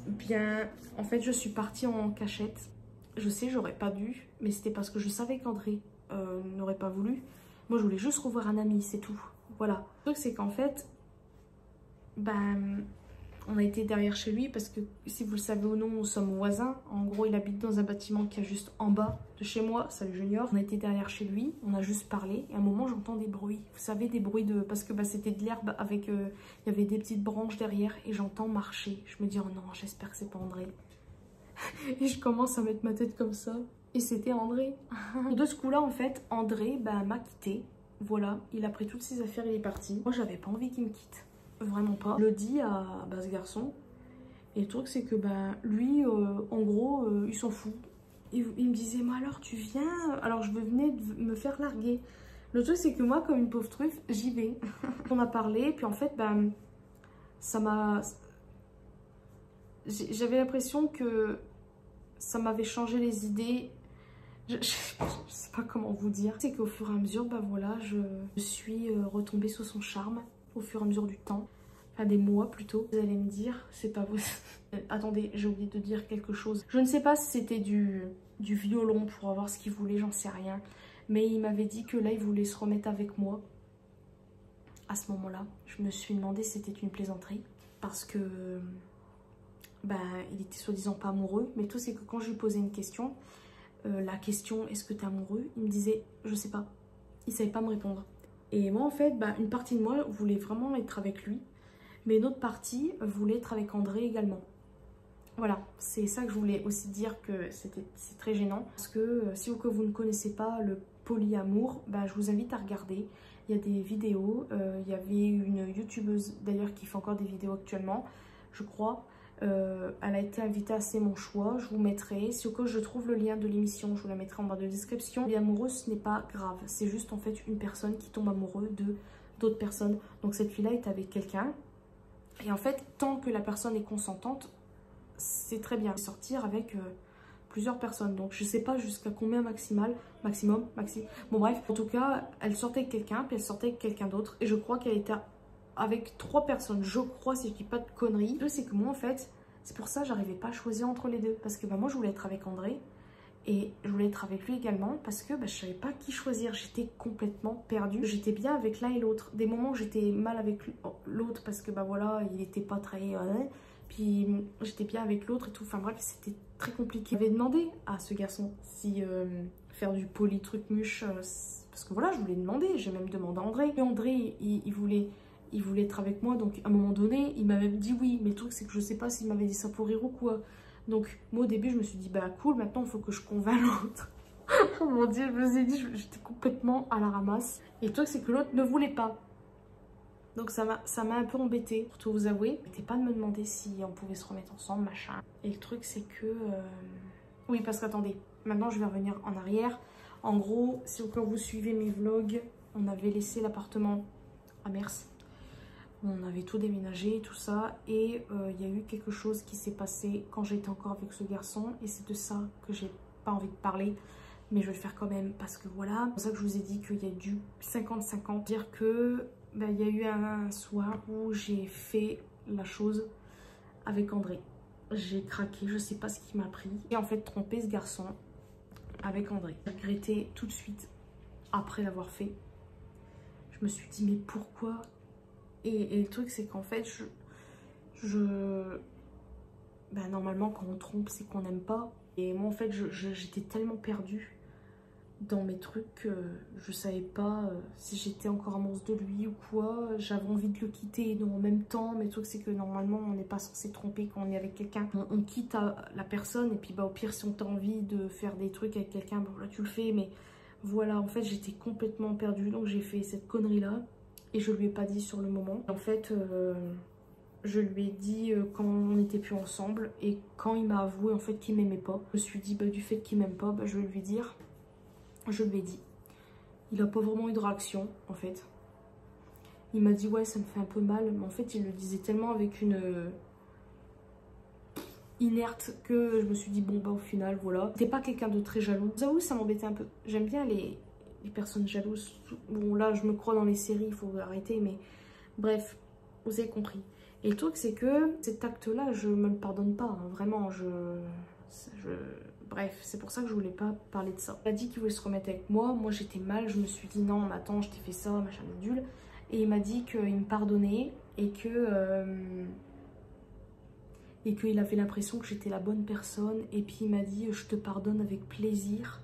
bien, en fait, je suis partie en cachette. Je sais, j'aurais pas dû, mais c'était parce que je savais qu'André n'aurait pas voulu. Moi, je voulais juste revoir un ami, c'est tout. Voilà. Le truc, c'est qu'en fait, on a été derrière chez lui parce que, si vous le savez ou non, nous sommes voisins. En gros, il habite dans un bâtiment qui est juste en bas de chez moi. Salut Junior. On a été derrière chez lui, on a juste parlé. Et à un moment, j'entends des bruits. Vous savez, des bruits de... Parce que c'était de l'herbe avec... il y avait des petites branches derrière et j'entends marcher. Je me dis, oh non, j'espère que c'est pas André. Et je commence à mettre ma tête comme ça. Et c'était André. De ce coup-là, en fait, André m'a quitté. Voilà, il a pris toutes ses affaires, il est parti. Moi, j'avais pas envie qu'il me quitte. Vraiment pas. Je le dis à ce garçon. Et le truc, c'est que lui, en gros, il s'en fout. Il me disait, mais alors tu viens? Alors je venais de me faire larguer. Le truc, c'est que moi, comme une pauvre truffe, j'y vais. On a parlé, puis en fait, ça m'a... J'avais l'impression que ça m'avait changé les idées. Je sais pas comment vous dire. C'est qu'au fur et à mesure, voilà, je suis retombée sous son charme. Au fur et à mesure du temps, enfin des mois plutôt. Vous allez me dire, c'est pas vous. Attendez, j'ai oublié de dire quelque chose. Je ne sais pas si c'était du violon pour avoir ce qu'il voulait, j'en sais rien. Mais il m'avait dit que là, il voulait se remettre avec moi. À ce moment-là, je me suis demandé si c'était une plaisanterie. Parce que, il était soi-disant pas amoureux. Mais tout, c'est que quand je lui posais une question, la question, est-ce que t'es amoureux? Il me disait, je sais pas. Il savait pas me répondre. Et moi, en fait, une partie de moi voulait vraiment être avec lui. Mais une autre partie voulait être avec André également. Voilà, c'est ça que je voulais aussi dire, que c'est très gênant. Parce que si vous ne connaissez pas le polyamour, je vous invite à regarder. Il y a des vidéos. Il y avait une youtubeuse d'ailleurs qui fait encore des vidéos actuellement, je crois. Elle a été invitée à C'est mon choix, je vous mettrai, si au cas où je trouve le lien de l'émission, je vous la mettrai en barre de description. Les amoureux, ce n'est pas grave, c'est juste en fait une personne qui tombe amoureux de d'autres personnes. Donc cette fille-là est avec quelqu'un, et en fait, tant que la personne est consentante, c'est très bien. Sortir avec plusieurs personnes, donc je sais pas jusqu'à combien maximum. Bon bref, en tout cas, elle sortait avec quelqu'un, puis elle sortait avec quelqu'un d'autre, et je crois qu'elle était avec 3 personnes, je crois, si je dis pas de conneries. Le c'est que moi, en fait, c'est pour ça que j'arrivais pas à choisir entre les deux. Parce que moi, je voulais être avec André et je voulais être avec lui également. Parce que je savais pas qui choisir. J'étais complètement perdue. J'étais bien avec l'un et l'autre. Des moments où j'étais mal avec l'autre parce que voilà, il était pas très... puis j'étais bien avec l'autre et tout. Enfin bref, c'était très compliqué. J'avais demandé à ce garçon si faire du poly truc muche... parce que voilà, je voulais demander. J'ai même demandé à André. Et André, il voulait être avec moi, donc à un moment donné, il m'a même dit oui. Mais le truc, c'est que je sais pas s'il m'avait dit ça pour rire ou quoi. Donc, moi, au début, je me suis dit, cool, maintenant, il faut que je convainc l'autre. Oh mon Dieu, je me suis dit, j'étais complètement à la ramasse. Et le truc, c'est que l'autre ne voulait pas. Donc, ça m'a un peu embêtée, pour tout vous avouer. N'arrêtez pas de me demander si on pouvait se remettre ensemble, machin. Et le truc, c'est que... Oui, parce qu'attendez, maintenant, je vais revenir en arrière. En gros, si quand vous suivez mes vlogs, on avait laissé l'appartement à Mers. On avait tout déménagé, tout ça, et il y a eu quelque chose qui s'est passé quand j'étais encore avec ce garçon, et c'est de ça que j'ai pas envie de parler, mais je vais le faire quand même, parce que voilà. C'est pour ça que je vous ai dit qu'il y a du 50-50, dire que il y a eu un soir où j'ai fait la chose avec André. J'ai craqué, je sais pas ce qui m'a pris. J'ai en fait trompé ce garçon avec André. J'ai regretté tout de suite après l'avoir fait. Je me suis dit, mais pourquoi? Et le truc, c'est qu'en fait, normalement, quand on trompe, c'est qu'on n'aime pas. Et moi, en fait, j'étais tellement perdue dans mes trucs. Je savais pas si j'étais encore amoureuse de lui ou quoi. J'avais envie de le quitter en même temps. Mais le truc c'est que normalement on n'est pas censé tromper quand on est avec quelqu'un. On quitte la personne et puis bah au pire si on t'a envie de faire des trucs avec quelqu'un, bah là tu le fais. Mais voilà, en fait j'étais complètement perdue. Donc j'ai fait cette connerie là et je lui ai pas dit sur le moment. En fait je lui ai dit quand on n'était plus ensemble et quand il m'a avoué en fait qu'il m'aimait pas. Je me suis dit bah du fait qu'il m'aime pas, bah, je vais lui dire. Je lui ai dit. Il n'a pas vraiment eu de réaction en fait. Il m'a dit ouais ça me fait un peu mal. Mais en fait il le disait tellement avec une inerte que je me suis dit bon bah au final voilà. C'était pas quelqu'un de très jaloux. J'avoue ça m'embêtait un peu. J'aime bien les personnes jalouses. Bon là je me crois dans les séries, il faut arrêter mais bref, vous avez compris. Et le truc c'est que cet acte là je me le pardonne pas. Hein. Vraiment bref, c'est pour ça que je voulais pas parler de ça. Il a dit qu'il voulait se remettre avec moi. Moi, j'étais mal. Je me suis dit non, mais attends, je t'ai fait ça, machin bidule. Et il m'a dit qu'il me pardonnait et qu'il avait l'impression que j'étais la bonne personne. Et puis il m'a dit je te pardonne avec plaisir.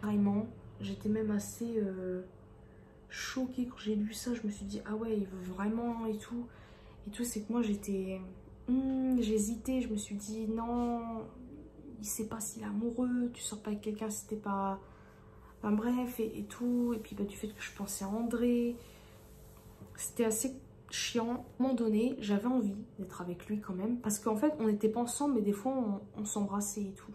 Vraiment, j'étais même assez choquée quand j'ai lu ça. Je me suis dit ah ouais, il veut vraiment et tout. Et tout, c'est que moi j'étais... j'hésitais, je me suis dit non... Il sait pas s'il est amoureux, tu sors pas avec quelqu'un si t'es pas... Enfin bref, et tout. Et puis bah, du fait que je pensais à André. C'était assez chiant. À un moment donné, j'avais envie d'être avec lui quand même. Parce qu'en fait, on n'était pas ensemble, mais des fois, on s'embrassait et tout.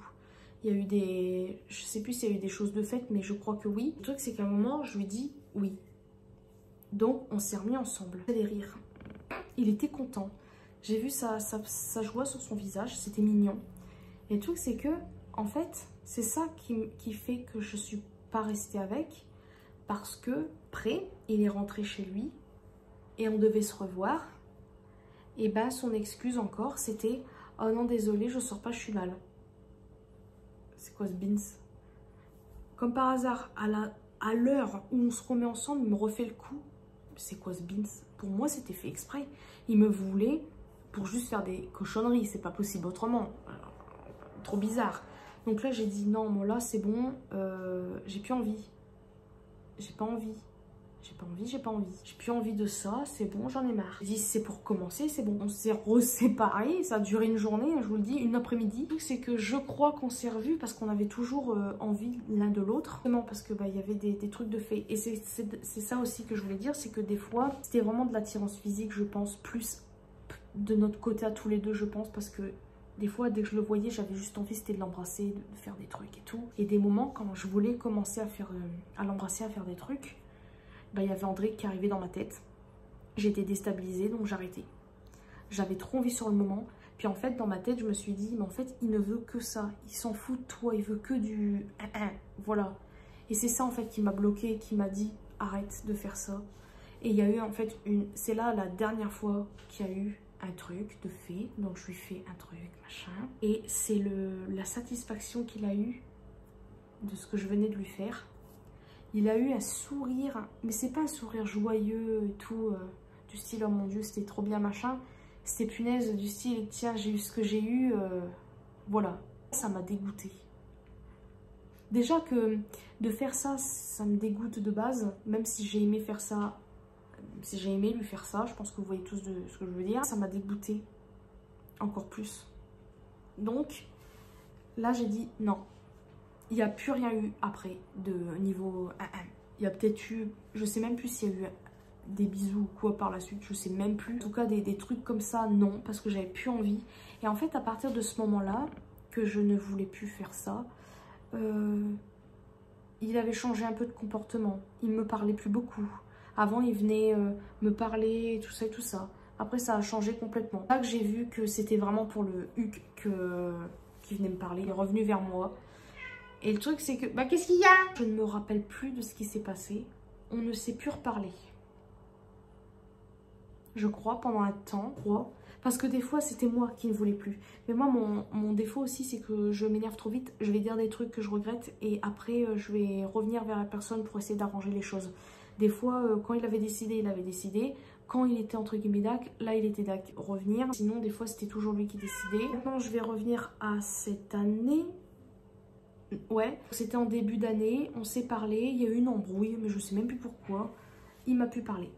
Il y a eu des... Je sais plus s'il y a eu des choses de fait, mais je crois que oui. Le truc, c'est qu'à un moment, je lui dis oui. Donc, on s'est remis ensemble. Des rires. Il était content. J'ai vu sa joie sur son visage. C'était mignon. Et le truc, c'est que, en fait, c'est ça qui fait que je suis pas restée avec. Parce que, après, il est rentré chez lui et on devait se revoir. Et ben, son excuse encore, c'était « Oh non, désolé, je sors pas, je suis mal. » C'est quoi ce beans? Comme par hasard, à l'heure où on se remet ensemble, il me refait le coup. C'est quoi ce beans? Pour moi, c'était fait exprès. Il me voulait pour juste faire des cochonneries. C'est pas possible autrement. Trop bizarre. Donc là j'ai dit non, moi là c'est bon, j'ai plus envie. J'ai pas envie. J'ai plus envie de ça, c'est bon, j'en ai marre. J'ai dit c'est pour commencer, c'est bon. On s'est reséparés, ça a duré une journée, je vous le dis, une après-midi. Le truc c'est que je crois qu'on s'est revus parce qu'on avait toujours envie l'un de l'autre. Vraiment parce que bah, y avait des trucs de fait. Et c'est ça aussi que je voulais dire, c'est que des fois c'était vraiment de l'attirance physique, je pense, plus de notre côté à tous les deux, je pense, parce que des fois, dès que je le voyais, j'avais juste envie, c'était de l'embrasser, de faire des trucs et tout. Et des moments, quand je voulais commencer à l'embrasser, à faire des trucs, bah, il y avait André qui arrivait dans ma tête. J'étais déstabilisée, donc j'arrêtais. J'avais trop envie sur le moment. Puis en fait, dans ma tête, je me suis dit, mais en fait, il ne veut que ça. Il s'en fout de toi, il veut que du... Voilà. Et c'est ça, en fait, qui m'a bloquée, qui m'a dit, arrête de faire ça. Et il y a eu, en fait, c'est là la dernière fois qu'il y a eu un truc de fait, donc je lui fais un truc machin et c'est la satisfaction qu'il a eu de ce que je venais de lui faire. Il a eu un sourire, mais c'est pas un sourire joyeux et tout du style oh mon dieu c'était trop bien machin, c'était punaise du style tiens j'ai eu ce que j'ai eu, voilà. Ça m'a dégoûtée. Déjà que de faire ça, ça me dégoûte de base, même si j'ai aimé faire ça. Si j'ai aimé lui faire ça, je pense que vous voyez tous ce que je veux dire. Ça m'a dégoûté encore plus. Donc, là, j'ai dit non. Il n'y a plus rien eu après de niveau 1-1. Il y a peut-être eu, je sais même plus s'il y a eu des bisous ou quoi par la suite, je sais même plus. En tout cas, des trucs comme ça, non, parce que j'avais plus envie. Et en fait, à partir de ce moment-là, que je ne voulais plus faire ça, il avait changé un peu de comportement. Il me parlait plus beaucoup. Avant, il venait me parler, tout ça et tout ça. Après, ça a changé complètement. Là que j'ai vu que c'était vraiment pour le Huc qui venait me parler. Il est revenu vers moi. Et le truc, c'est que... Bah, qu'est-ce qu'il y a? Je ne me rappelle plus de ce qui s'est passé. On ne s'est plus reparler. Je crois, pendant un temps. Parce que des fois, c'était moi qui ne voulais plus. Mais moi, mon défaut aussi, c'est que je m'énerve trop vite. Je vais dire des trucs que je regrette. Et après, je vais revenir vers la personne pour essayer d'arranger les choses. Des fois, quand il avait décidé, il avait décidé. Quand il était entre guillemets d'ac, là il était d'ac. Revenir. Sinon, des fois, c'était toujours lui qui décidait. Maintenant, je vais revenir à cette année. Ouais, c'était en début d'année, on s'est parlé, il y a eu une embrouille, mais je sais même plus pourquoi. Il m'a pu parler.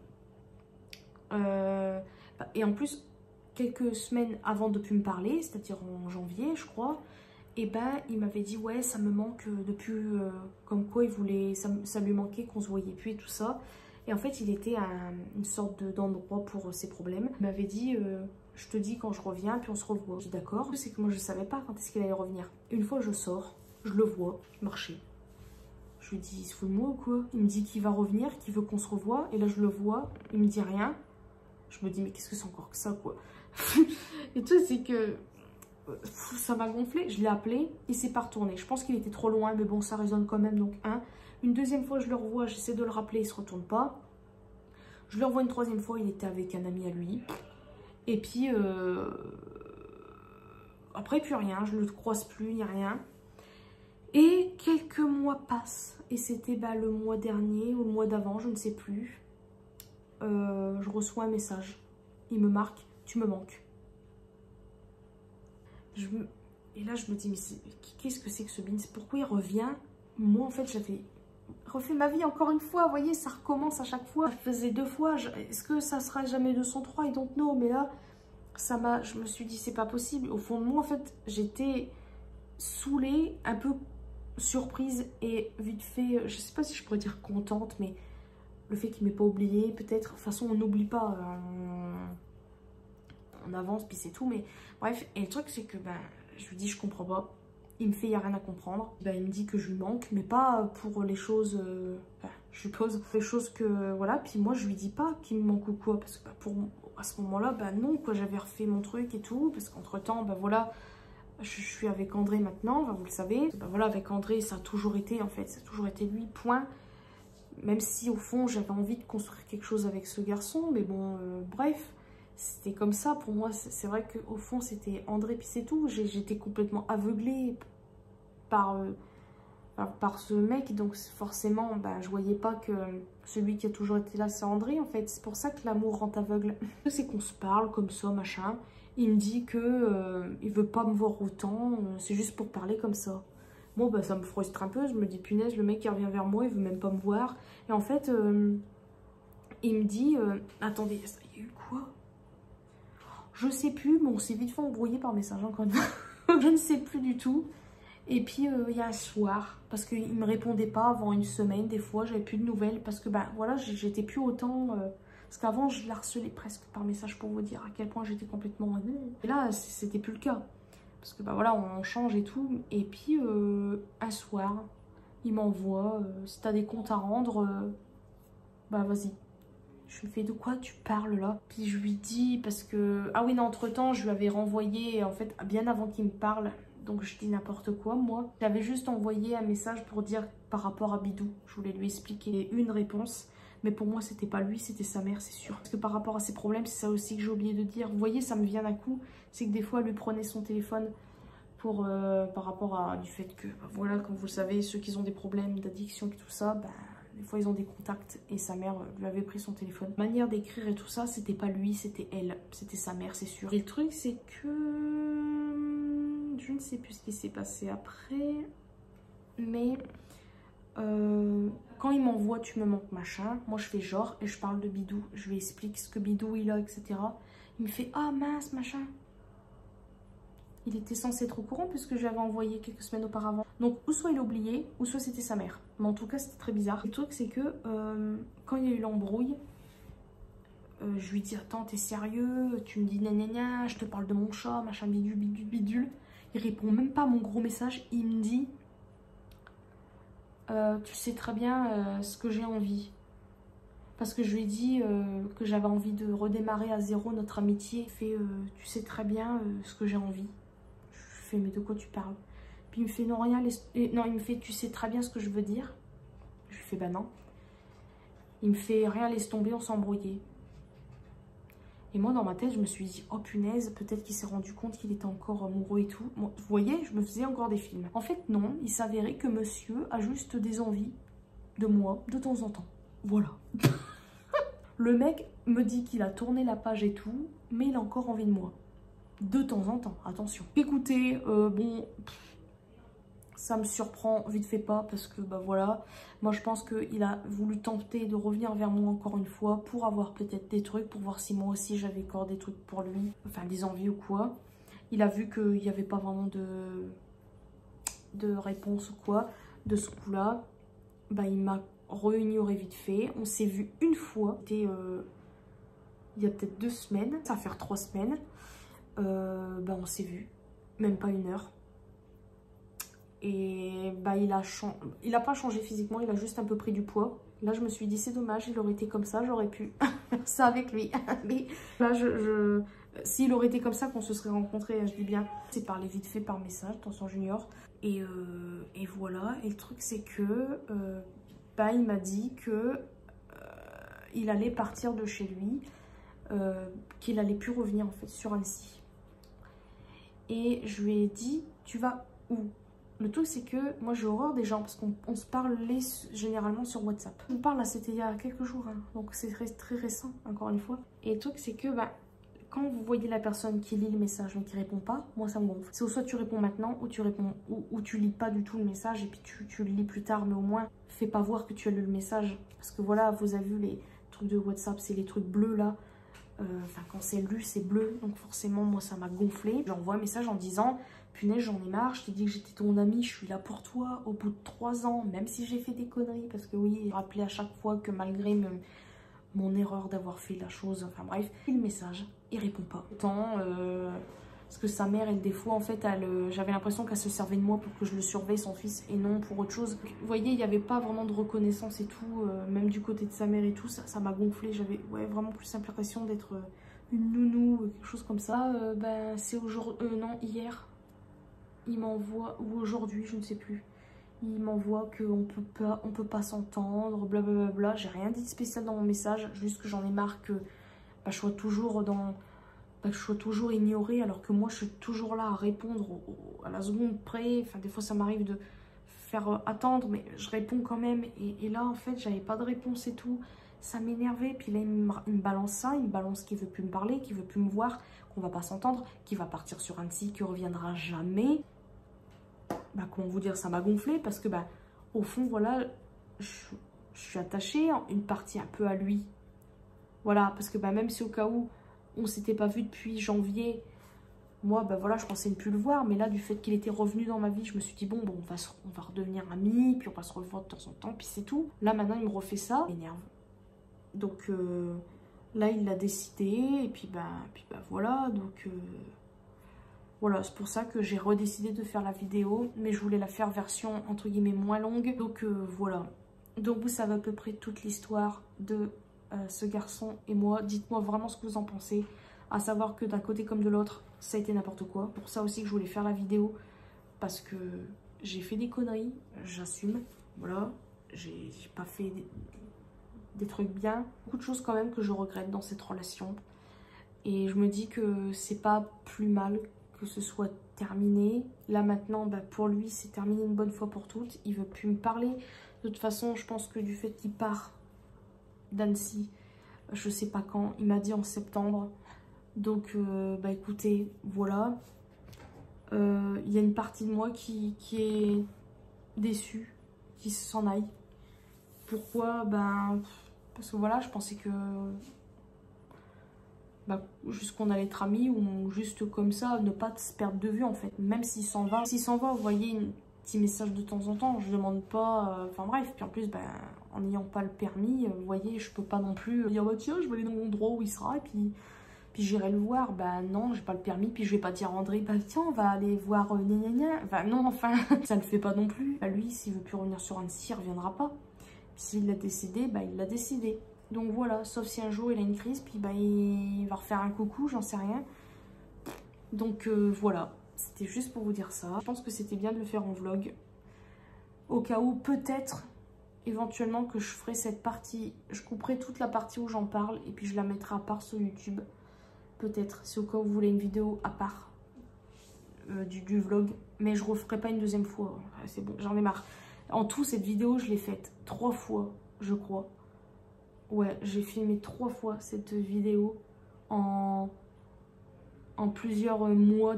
Et en plus, quelques semaines avant de plus me parler, c'est-à-dire en janvier, je crois, et ben il m'avait dit ouais, ça me manque depuis, comme quoi il voulait, ça lui manquait qu'on se voyait plus et tout ça. Et en fait, il était à une sorte d'endroit pour ses problèmes. Il m'avait dit je te dis quand je reviens, puis on se revoit. Je dis d'accord. C'est que moi je savais pas quand est-ce qu'il allait revenir. Une fois je sors, je le vois marcher. Je lui dis il se fout de moi ou quoi? Il me dit qu'il va revenir, qu'il veut qu'on se revoie. Et là je le vois, il me dit rien. Je me dis mais qu'est-ce que c'est encore que ça quoi. Et tout c'est que ça m'a gonflé. Je l'ai appelé, il s'est pas retourné. Je pense qu'il était trop loin, mais bon ça résonne quand même. Donc une deuxième fois je le revois, j'essaie de le rappeler, il se retourne pas. Je le revois une troisième fois, il était avec un ami à lui. Et puis après plus rien, je le croise plus, il n'y a rien. Et quelques mois passent. Et c'était le mois dernier ou le mois d'avant, je ne sais plus. Je reçois un message. Il me marque, tu me manques. Et là je me dis, mais qu'est-ce que c'est que ce bin? Pourquoi il revient? Moi en fait j'avais refait ma vie encore une fois, vous voyez, ça recommence à chaque fois. Je faisais 2 fois, est-ce que ça sera jamais 203? I don't know, mais là, je me suis dit, c'est pas possible. Au fond de moi, en fait, j'étais saoulée, un peu surprise et vite fait, je sais pas si je pourrais dire contente, mais le fait qu'il m'ait pas oublié, peut-être, de toute façon, on n'oublie pas, on avance, puis c'est tout, mais bref, et le truc, c'est que, je lui dis, je comprends pas. Il me fait, il n'y a rien à comprendre. Il me dit que je lui manque, mais pas pour les choses, je suppose, les choses que, voilà. Puis moi, je lui dis pas qu'il me manque ou quoi, parce que à ce moment-là, non, quoi, j'avais refait mon truc et tout, parce qu'entre-temps, voilà, je suis avec André maintenant, vous le savez. Voilà, avec André, ça a toujours été, en fait, ça a toujours été lui, point. Même si, au fond, j'avais envie de construire quelque chose avec ce garçon, mais bon, bref. C'était comme ça, pour moi, c'est vrai qu'au fond, c'était André, puis c'est tout. J'étais complètement aveuglée par ce mec, donc forcément, je voyais pas que celui qui a toujours été là, c'est André, en fait. C'est pour ça que l'amour rend aveugle. C'est qu'on se parle comme ça, machin. Il me dit que il veut pas me voir autant, c'est juste pour parler comme ça. Bon, ça me frustre un peu, je me dis, punaise, le mec, il revient vers moi, il veut même pas me voir. Et en fait, il me dit, attendez, il y a eu quoi? Je sais plus, bon, c'est vite fait embrouillé par message encore une fois. Je ne sais plus du tout. Et puis, il y a un soir, parce qu'il ne me répondait pas avant une semaine, des fois, j'avais plus de nouvelles, parce que, voilà, j'étais plus autant... parce qu'avant, je la harcelais presque par message pour vous dire à quel point j'étais complètement... Et là, c'était plus le cas. Parce que, voilà, on change et tout. Et puis, un soir, il m'envoie, si t'as des comptes à rendre, vas-y. Je lui fais, de quoi tu parles là? Puis je lui dis, parce que... Ah oui, non, entre-temps, je lui avais renvoyé, en fait, bien avant qu'il me parle. Donc je dis n'importe quoi, moi. J'avais juste envoyé un message pour dire par rapport à Bidou. Je voulais lui expliquer une réponse. Mais pour moi, c'était pas lui, c'était sa mère, c'est sûr. Parce que par rapport à ses problèmes, c'est ça aussi que j'ai oublié de dire. Vous voyez, ça me vient d'un coup. C'est que des fois, elle lui prenait son téléphone pour, par rapport à du fait que, voilà, comme vous le savez, ceux qui ont des problèmes d'addiction et tout ça, des fois, ils ont des contacts et sa mère lui avait pris son téléphone. La manière d'écrire et tout ça, c'était pas lui, c'était elle. C'était sa mère, c'est sûr. Et le truc, c'est que... Je ne sais plus ce qui s'est passé après. Mais... quand il m'envoie, tu me manques, machin. Moi, je fais genre et je parle de Bidou. Je lui explique ce que Bidou, il a, etc. Il me fait, ah mince, machin. Il était censé être au courant puisque je l'avais envoyé quelques semaines auparavant. Donc, ou soit il a oublié, ou soit c'était sa mère. Mais en tout cas, c'était très bizarre. Le truc, c'est que quand il y a eu l'embrouille, je lui dis, attends, t'es sérieux? Tu me dis, gna, je te parle de mon chat, machin, bidule, bidule, bidule. Il répond même pas à mon gros message. Il me dit, tu sais très bien ce que j'ai envie. Parce que je lui ai dit que j'avais envie de redémarrer à zéro notre amitié. Il fait, tu sais très bien ce que j'ai envie. Je fais, mais de quoi tu parles? Puis il me fait, non, rien, non, il me fait, tu sais très bien ce que je veux dire. Je lui fais, bah non. Il me fait, rien, laisse tomber, on s'est embrouillé. Et moi, dans ma tête, je me suis dit, oh punaise, peut-être qu'il s'est rendu compte qu'il était encore amoureux et tout. Bon, vous voyez, je me faisais encore des films. En fait, non, il s'avérait que monsieur a juste des envies de moi, de temps en temps. Voilà. Le mec me dit qu'il a tourné la page et tout, mais il a encore envie de moi. De temps en temps, attention. Écoutez, bon, Ça me surprend vite fait pas parce que bah voilà, moi je pense qu'il a voulu tenter de revenir vers moi encore une fois pour avoir peut-être des trucs, pour voir si moi aussi j'avais encore des trucs pour lui, enfin des envies ou quoi. Il a vu qu'il n'y avait pas vraiment de réponse ou quoi de ce coup-là. Bah il m'a re-ignoré vite fait. On s'est vu une fois, c'était il y a peut-être 2 semaines, ça va faire 3 semaines. Bah on s'est vu, même pas 1 heure. Et bah il a pas changé physiquement, il a juste un peu pris du poids. Là je me suis dit c'est dommage, il aurait été comme ça, j'aurais pu faire ça avec lui. Mais là s'il aurait été comme ça qu'on se serait rencontrés, je dis bien, c'est parlé vite fait par message, attention Junior. Et voilà, et le truc c'est que bah il m'a dit que il allait partir de chez lui, qu'il allait plus revenir en fait sur Annecy. Et je lui ai dit tu vas où? Le truc c'est que moi j'ai horreur des gens parce qu'on se parle généralement sur WhatsApp. On parle là, c'était il y a quelques jours, hein, donc c'est très récent encore une fois. Et le truc c'est que bah, quand vous voyez la personne qui lit le message mais qui répond pas, moi ça me gonfle. C'est soit tu réponds maintenant ou tu réponds ou tu lis pas du tout le message et puis tu le lis plus tard, mais au moins fais pas voir que tu as lu le message. Parce que voilà, vous avez vu les trucs de WhatsApp, c'est les trucs bleus là. Enfin quand c'est lu c'est bleu, donc forcément moi ça m'a gonflé. J'envoie un message en disant punaise j'en ai marre, je t'ai dit que j'étais ton ami, je suis là pour toi au bout de 3 ans, même si j'ai fait des conneries, parce que oui, rappeler à chaque fois que malgré mon erreur d'avoir fait la chose, enfin bref, et le message, il répond pas. Autant parce que sa mère, elle des fois en fait, j'avais l'impression qu'elle se servait de moi pour que je le surveille son fils et non pour autre chose. Vous voyez, il n'y avait pas vraiment de reconnaissance et tout, même du côté de sa mère et tout, ça m'a gonflé. J'avais vraiment plus l'impression d'être une nounou, quelque chose comme ça. Ben, c'est aujourd'hui, non, hier, il m'envoie, ou aujourd'hui, je ne sais plus. Il m'envoie qu'on peut pas s'entendre, blablabla. J'ai rien dit de spécial dans mon message, juste que j'en ai marre que bah, je sois toujours ignorée, alors que moi je suis toujours là à répondre à la seconde près. Enfin, des fois ça m'arrive de faire attendre, mais je réponds quand même. Et là en fait j'avais pas de réponse et tout. Ça m'énervait. Puis là il me balance ça, il me balance qu'il veut plus me parler, qu'il veut plus me voir, qu'on va pas s'entendre, qu'il va partir sur Annecy, qu'il reviendra jamais. Bah comment vous dire, ça m'a gonflé parce que bah au fond voilà, je suis attachée une partie un peu à lui. Voilà, parce que bah même si au cas où on s'était pas vu depuis janvier, moi bah voilà je pensais ne plus le voir, mais là du fait qu'il était revenu dans ma vie, je me suis dit bon on va redevenir amis, puis on va se revoir de temps en temps, puis c'est tout. Là maintenant il me refait ça, ça m'énerve. Donc là il l'a décidé et puis bah voilà, donc voilà, c'est pour ça que j'ai redécidé de faire la vidéo, mais je voulais la faire version entre guillemets moins longue, donc voilà. Donc vous savez à peu près toute l'histoire de ce garçon et moi. Dites-moi vraiment ce que vous en pensez, à savoir que d'un côté comme de l'autre ça a été n'importe quoi. Pour ça aussi que je voulais faire la vidéo, parce que j'ai fait des conneries, j'assume, voilà, j'ai pas fait des trucs bien, beaucoup de choses quand même que je regrette dans cette relation, et je me dis que c'est pas plus mal que ce soit terminé. Là maintenant bah, pour lui c'est terminé une bonne fois pour toutes, il veut plus me parler. De toute façon je pense que du fait qu'il part d'Annecy, je sais pas quand, il m'a dit en septembre, donc bah écoutez voilà, il y a une partie de moi qui est déçue qu'il s'en aille. Pourquoi? Ben parce que voilà, je pensais que bah, juste qu'on allait être amis, ou juste comme ça, ne pas se perdre de vue en fait. Même s'il s'en va, vous voyez un petit message de temps en temps, je demande pas, enfin bref. Puis en plus, ben, en n'ayant pas le permis, vous voyez, je peux pas non plus dire bah tiens, je vais aller dans l'endroit où il sera et puis j'irai le voir. Ben non, j'ai pas le permis, puis je vais pas dire à André bah tiens, on va aller voir gna gna gna. Enfin non, enfin, ça le fait pas non plus. Bah, lui, s'il veut plus revenir sur Annecy, il reviendra pas. S'il l'a décidé, bah il l'a décidé. Donc voilà, sauf si un jour il a une crise, puis bah il va refaire un coucou, j'en sais rien. Donc voilà, c'était juste pour vous dire ça. Je pense que c'était bien de le faire en vlog. Au cas où, peut-être, éventuellement, que je ferai cette partie. Je couperai toute la partie où j'en parle et puis je la mettrai à part sur YouTube. Peut-être, si au cas où vous voulez une vidéo à part du vlog. Mais je referai pas une deuxième fois. C'est bon, j'en ai marre. En tout, cette vidéo, je l'ai faite 3 fois, je crois. Ouais, j'ai filmé 3 fois cette vidéo en plusieurs mois,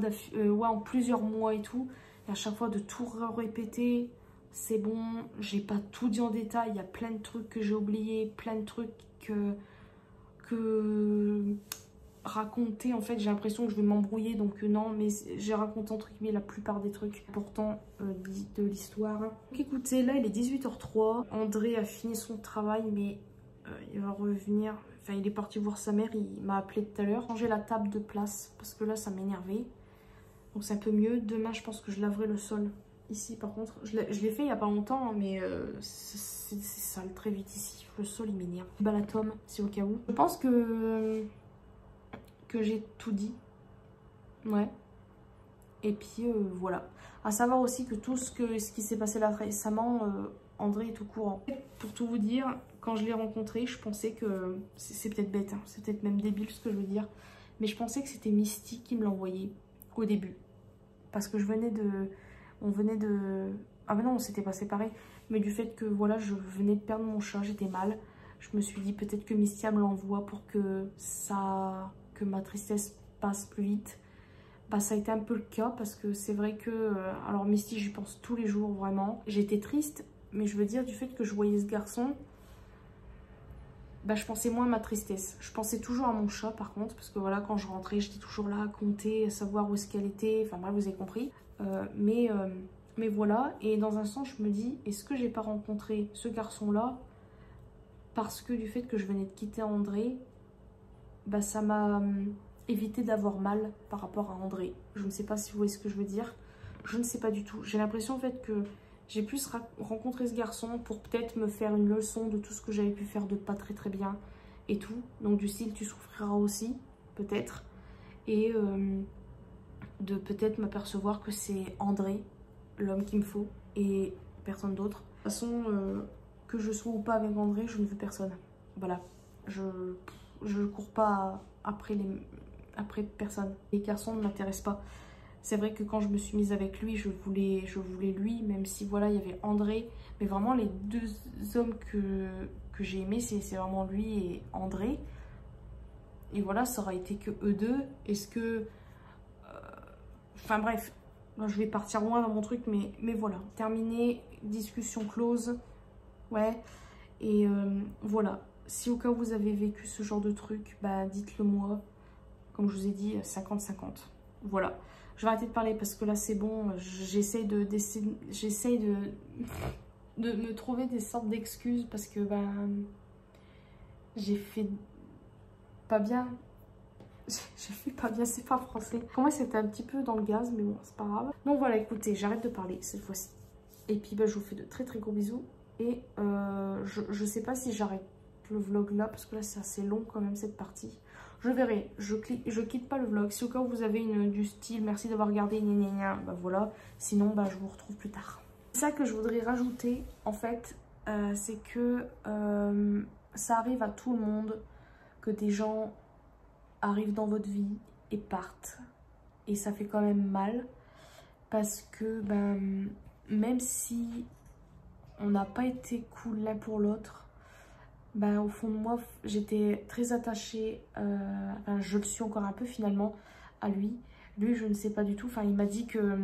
en plusieurs mois et tout. Et à chaque fois de tout répéter, c'est bon, j'ai pas tout dit en détail, il y a plein de trucs que j'ai oubliés, plein de trucs que raconter, en fait j'ai l'impression que je vais m'embrouiller, donc non, mais j'ai raconté entre guillemets la plupart des trucs importants de l'histoire. Donc écoutez, là il est 18h03, André a fini son travail, mais il va revenir, enfin il est parti voir sa mère, il m'a appelé tout à l'heure, changer la table de place, parce que là ça m'énervait, donc c'est un peu mieux. Demain je pense que je laverai le sol. Ici par contre, je l'ai fait il n'y a pas longtemps, mais c'est sale très vite ici. Le sol il m'énerve. Balatome, si au cas où. Je pense que j'ai tout dit. Ouais. Et puis voilà. À savoir aussi que tout ce qui s'est passé là récemment, André est au courant. Pour tout vous dire, quand je l'ai rencontré, je pensais que... C'est peut-être bête, hein, c'est peut-être même débile ce que je veux dire. Mais je pensais que c'était Misty qui me l'envoyait au début. Parce que on venait de... Ah mais non, on s'était pas séparés. Mais du fait que voilà, je venais de perdre mon chat, j'étais mal. Je me suis dit peut-être que Misty me l'envoie pour que ma tristesse passe plus vite. Bah ça a été un peu le cas parce que c'est vrai que... alors Misty, j'y pense tous les jours vraiment. J'étais triste, mais je veux dire du fait que je voyais ce garçon, bah je pensais moins à ma tristesse. Je pensais toujours à mon chat par contre, parce que voilà, quand je rentrais, j'étais toujours là à compter, à savoir où est-ce qu'elle était. Enfin bref, vous avez compris. Mais voilà, et dans un sens, je me dis, est-ce que j'ai pas rencontré ce garçon-là parce que du fait que je venais de quitter André, bah ça m'a évité d'avoir mal par rapport à André. Je ne sais pas si vous voyez ce que je veux dire. Je ne sais pas du tout. J'ai l'impression en fait que j'ai plus rencontré ce garçon pour peut-être me faire une leçon de tout ce que j'avais pu faire de pas très bien et tout. Donc du style, tu souffriras aussi, peut-être. Et de peut-être m'apercevoir que c'est André, l'homme qu'il me faut, et personne d'autre. De toute façon, que je sois ou pas avec André, je ne veux personne. Voilà, je cours pas après personne. Les garçons ne m'intéressent pas. C'est vrai que quand je me suis mise avec lui, je voulais lui, même si voilà, il y avait André. Mais vraiment, les deux hommes que j'ai aimés, c'est vraiment lui et André. Et voilà, ça aura été que eux deux. Est-ce que... Enfin bref, je vais partir loin dans mon truc, mais voilà. Terminé, discussion close. Ouais, et voilà. Si au cas où vous avez vécu ce genre de truc, bah dites-le moi. Comme je vous ai dit, 50-50. Voilà. Je vais arrêter de parler parce que là c'est bon. J'essaye de me trouver des sortes d'excuses parce que j'ai fait pas bien. J'ai fait pas bien, c'est pas français. Pour moi c'était un petit peu dans le gaz, mais bon, c'est pas grave. Donc voilà, écoutez, j'arrête de parler cette fois-ci. Et puis je vous fais de très gros bisous. Et je sais pas si j'arrête le vlog là, parce que là c'est assez long quand même cette partie. Je verrai, je quitte pas le vlog. Si au cas où vous avez du style, merci d'avoir regardé, gna gna gna, bah voilà. Sinon, je vous retrouve plus tard. C'est ça que je voudrais rajouter, en fait, c'est que ça arrive à tout le monde que des gens arrivent dans votre vie et partent. Et ça fait quand même mal, parce que même si on n'a pas été cool l'un pour l'autre, au fond de moi, j'étais très attachée, je le suis encore un peu finalement, à lui. Lui, je ne sais pas du tout, il m'a dit que,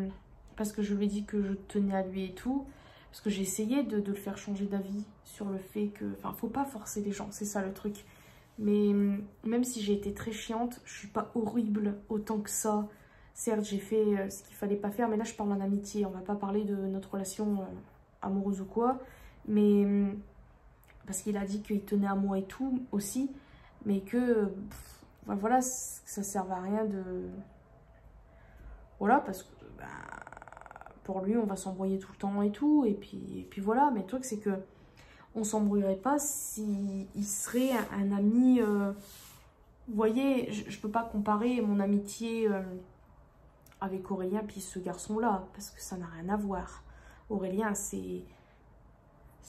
parce que je lui ai dit que je tenais à lui et tout, parce que j'ai essayé de le faire changer d'avis sur le fait que, faut pas forcer les gens, c'est ça le truc. Mais même si j'ai été très chiante, je suis pas horrible autant que ça. Certes, j'ai fait ce qu'il fallait pas faire, mais là je parle en amitié, on va pas parler de notre relation amoureuse ou quoi, mais... parce qu'il a dit qu'il tenait à moi et tout aussi, mais que voilà, ça servait à rien de... Voilà, parce que pour lui, on va s'embrouiller tout le temps et tout, et puis voilà. Mais le truc, c'est que on s'embrouillerait pas s'il serait un ami... vous voyez, je peux pas comparer mon amitié avec Aurélien puis ce garçon-là, parce que ça n'a rien à voir. Aurélien, c'est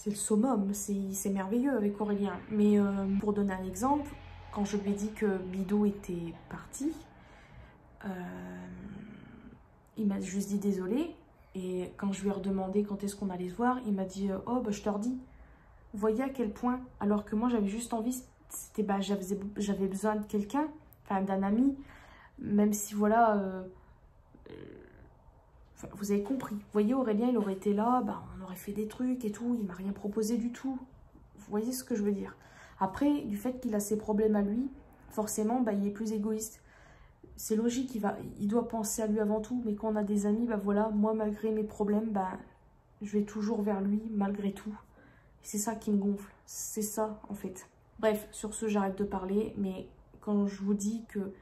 le summum, c'est merveilleux avec Aurélien. Mais pour donner un exemple, quand je lui ai dit que Bidou était parti, il m'a juste dit désolé. Et quand je lui ai redemandé quand est-ce qu'on allait se voir, il m'a dit oh je te redis. Vous voyez à quel point, alors que moi j'avais juste envie, c'était j'avais besoin de quelqu'un, d'un ami, même si voilà, Enfin, vous avez compris. Vous voyez, Aurélien, il aurait été là, bah, on aurait fait des trucs et tout. Il m'a rien proposé du tout. Vous voyez ce que je veux dire? Après, du fait qu'il a ses problèmes à lui, forcément, bah, il est plus égoïste. C'est logique, il doit penser à lui avant tout. Mais quand on a des amis, bah voilà, moi, malgré mes problèmes, bah, je vais toujours vers lui, malgré tout. C'est ça qui me gonfle. C'est ça, en fait. Bref, sur ce, j'arrête de parler. Mais quand je vous dis que,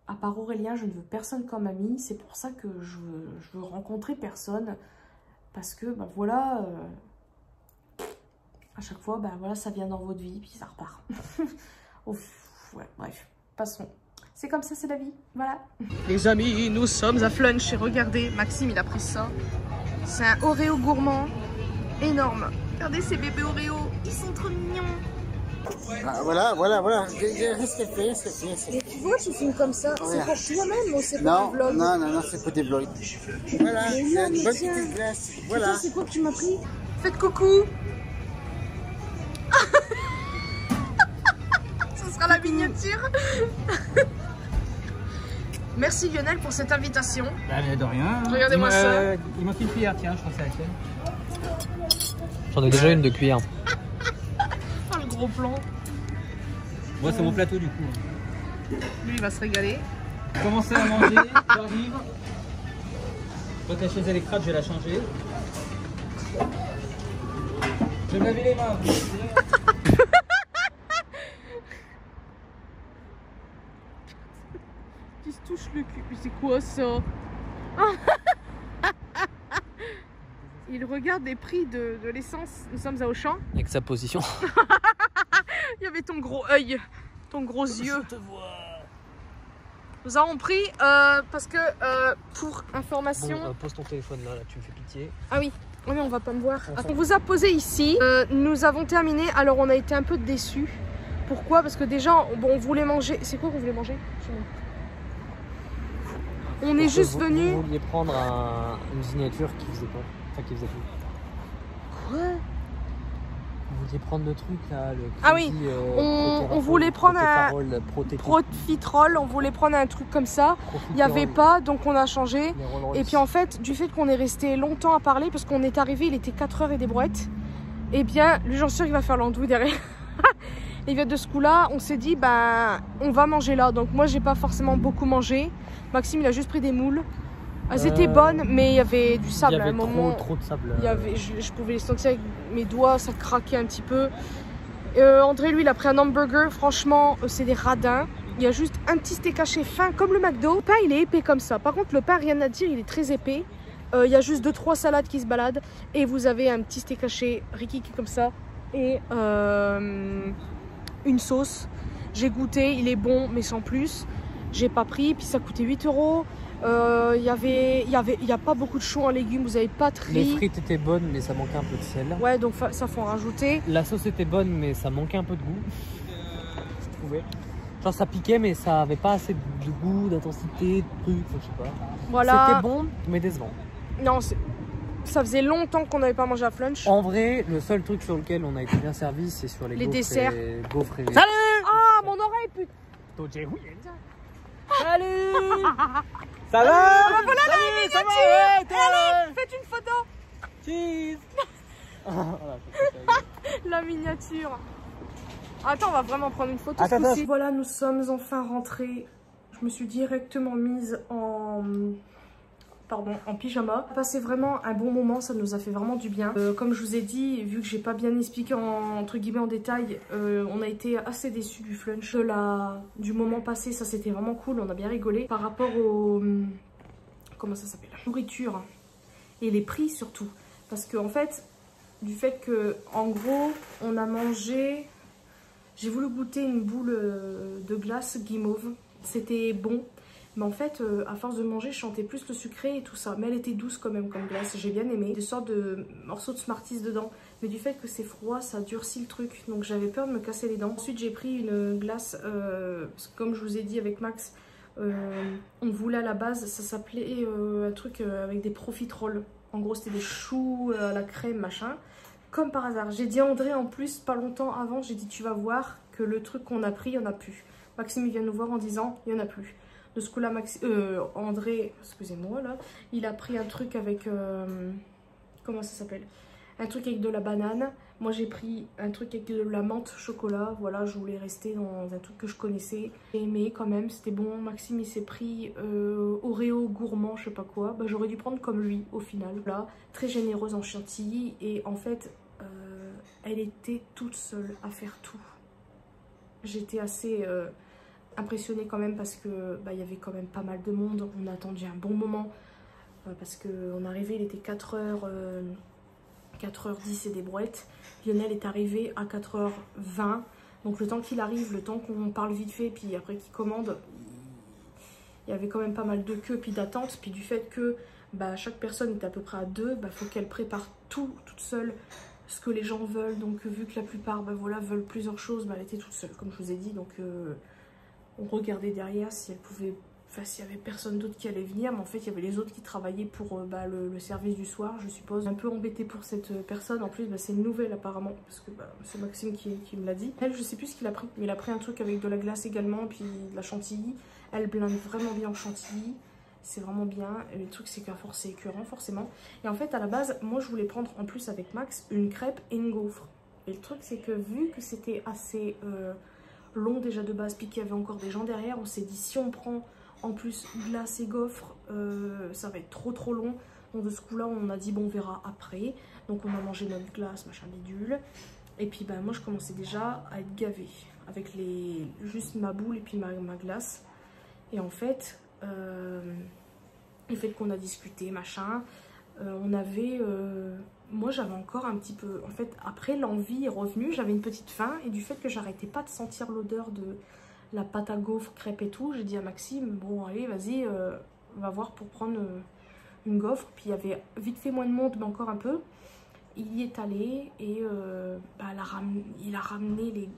à part Aurélien, je ne veux personne comme ami, c'est pour ça que je veux rencontrer personne. Parce que, bah voilà, à chaque fois, bah voilà, ça vient dans votre vie, puis ça repart. Ouais, bref, passons. C'est comme ça, c'est la vie, voilà. Les amis, nous sommes à Flunch et regardez, Maxime, il a pris ça. C'est un Oreo gourmand énorme. Regardez ces bébés Oreo, ils sont trop mignons. Ah, voilà. Reste fait. Mais tu vois, tu filmes comme ça, c'est pour toi-même ou c'est pour un vlog? Non, c'est pour des vlogs. Voilà, c'est une bonne petite glace. Voilà. C'est quoi que tu m'as pris? Faites coucou. Ce sera la miniature. Merci Lionel pour cette invitation. Bah, mais de rien. Regardez-moi ça. Il manque une cuillère, tiens, je crois que c'est la tienne. J'en ai déjà une de cuillère. Oh, le gros plan. Moi, c'est mon plateau du coup. Lui, il va se régaler. Commencez à manger, j'arrive. Donc la chaise électrique, je vais la changer. Je vais me laver les mains. Qui se touche le cul. C'est quoi ça? Il regarde les prix de l'essence. Nous sommes à Auchan. Avec sa position. Il y avait ton gros œil, ton gros yeux. Nous avons pris parce que pour information. Bon, pose ton téléphone là, tu me fais pitié. Ah oui. Oui, mais on va pas me voir. On vous a posé ici. Nous avons terminé. Alors, on a été un peu déçus. Pourquoi? Parce que déjà, on voulait manger. C'est quoi qu'on voulait manger? On est juste venu. Vous vouliez prendre une signature qui faisait pas. Enfin, qui faisait plus. Quoi? Vous vouliez prendre le truc là, le Ah oui, on voulait prendre un Profitrol, on voulait prendre un truc comme ça. Il n'y avait pas, donc on a changé. Et puis en fait, du fait qu'on est resté longtemps à parler, parce qu'on est arrivé, il était 4 h et des brouettes, et bien, lui j'en suis sûr qu'il va faire l'andouille derrière. Et bien de ce coup-là, on s'est dit, ben, on va manger là. Donc moi, j'ai pas forcément beaucoup mangé. Maxime, il a juste pris des moules. Elles étaient bonnes, mais il y avait du sable. Il y avait à un moment, trop de sable. il y avait, je pouvais les sentir avec mes doigts, ça craquait un petit peu. André, lui, il a pris un hamburger. Franchement, c'est des radins. Il y a juste un petit steak haché fin, comme le McDo. Le pain, il est épais comme ça. Par contre, le pain, rien à dire, il est très épais. Il y a juste 2-3 salades qui se baladent. Et vous avez un petit steak haché rikiki comme ça. Et une sauce. J'ai goûté, il est bon, mais sans plus. J'ai pas pris, puis ça coûtait 8 €. Il y a pas beaucoup de choux en légumes, vous avez pas de riz. Les frites étaient bonnes, mais ça manquait un peu de sel. Ouais, donc ça faut en rajouter. La sauce était bonne, mais ça manquait un peu de goût. Je trouvais. Genre ça piquait, mais ça avait pas assez de goût, d'intensité, de trucs, je sais pas. Voilà. C'était bon, mais décevant. Non, ça faisait longtemps qu'on n'avait pas mangé à Flunch. En vrai, le seul truc sur lequel on a été bien servi, c'est sur les gaufres desserts. Et gaufres et... Salut! Ah, mon oreille, putain! Salut! Ça va? Ah, voilà la miniature! Allez, faites une photo! Cheese! La miniature! Attends, on va vraiment prendre une photo. Attends. Voilà, nous sommes enfin rentrés. Je me suis directement mise en pyjama. On a passé vraiment un bon moment, ça nous a fait vraiment du bien. Comme je vous ai dit, vu que j'ai pas bien expliqué entre guillemets en détail, on a été assez déçus du Flunch, du moment passé. Ça c'était vraiment cool, on a bien rigolé. Par rapport au... comment ça s'appelle? Nourriture. Et les prix surtout. Parce que en fait, du fait que en gros, on a mangé... J'ai voulu goûter une boule de glace guimauve. C'était bon. Mais en fait, à force de manger, je sentais plus le sucré et tout ça. Mais elle était douce quand même comme glace. J'ai bien aimé. Des sortes de morceaux de Smarties dedans. Mais du fait que c'est froid, ça durcit le truc. Donc j'avais peur de me casser les dents. Ensuite, j'ai pris une glace, comme je vous ai dit avec Max. On voulait à la base, ça s'appelait un truc avec des profiteroles. En gros, c'était des choux à la crème, machin. Comme par hasard. J'ai dit à André en plus, pas longtemps avant, j'ai dit tu vas voir que le truc qu'on a pris, il n'y en a plus. Maxime il vient nous voir en disant il n'y en a plus. De ce coup-là, André, excusez-moi là, il a pris un truc avec, comment ça s'appelle? Un truc avec de la banane. Moi j'ai pris un truc avec de la menthe chocolat. Voilà, je voulais rester dans un truc que je connaissais. J'ai aimé quand même, c'était bon. Maxime il s'est pris Oreo gourmand, je sais pas quoi. Bah, j'aurais dû prendre comme lui au final. Là, très généreuse en chantilly. Et en fait, elle était toute seule à faire tout. J'étais assez impressionnée quand même parce que bah, y avait quand même pas mal de monde. On a attendu un bon moment parce qu'on arrivait, il était 4h10 et des brouettes. Lionel est arrivé à 4h20. Donc le temps qu'il arrive, le temps qu'on parle vite fait, puis après qu'il commande, il y avait quand même pas mal de queues, puis d'attente. Puis du fait que bah, chaque personne est à peu près à 2, bah, faut qu'elle prépare tout, toute seule, ce que les gens veulent. Donc vu que la plupart bah, voilà, veulent plusieurs choses, bah, elle était toute seule, comme je vous ai dit. Donc on regardait derrière si elle pouvait... Enfin, s'il y avait personne d'autre qui allait venir, mais en fait, il y avait les autres qui travaillaient pour bah, le service du soir, je suppose. Un peu embêtée pour cette personne. En plus, bah, c'est une nouvelle apparemment, parce que bah, c'est Maxime qui me l'a dit. Elle, je sais plus ce qu'il a pris, mais il a pris un truc avec de la glace également, puis de la chantilly. Elle blinde vraiment bien en chantilly. C'est vraiment bien. Et le truc, c'est qu'à force, c'est écœurant, forcément. Et en fait, à la base, moi, je voulais prendre en plus avec Max une crêpe et une gaufre. Et le truc, c'est que vu que c'était assez long déjà de base, puis qu'il y avait encore des gens derrière, on s'est dit, si on prend... En plus, glace et gaufre, ça va être trop long. Donc de ce coup-là, on a dit, bon, on verra après. Donc on a mangé notre glace, machin bidule. Et puis, bah, moi, je commençais déjà à être gavée. Avec juste ma boule et puis ma glace. Et en fait, le fait qu'on a discuté, machin, on avait... moi, j'avais encore un petit peu... En fait, après, l'envie est revenue. J'avais une petite faim. Et du fait que j'arrêtais pas de sentir l'odeur de... la pâte à gaufre, crêpe et tout, j'ai dit à Maxime, bon allez vas-y, on va voir pour prendre une gaufre. Puis il y avait vite fait moins de monde, mais encore un peu. Il y est allé et bah, il a ramené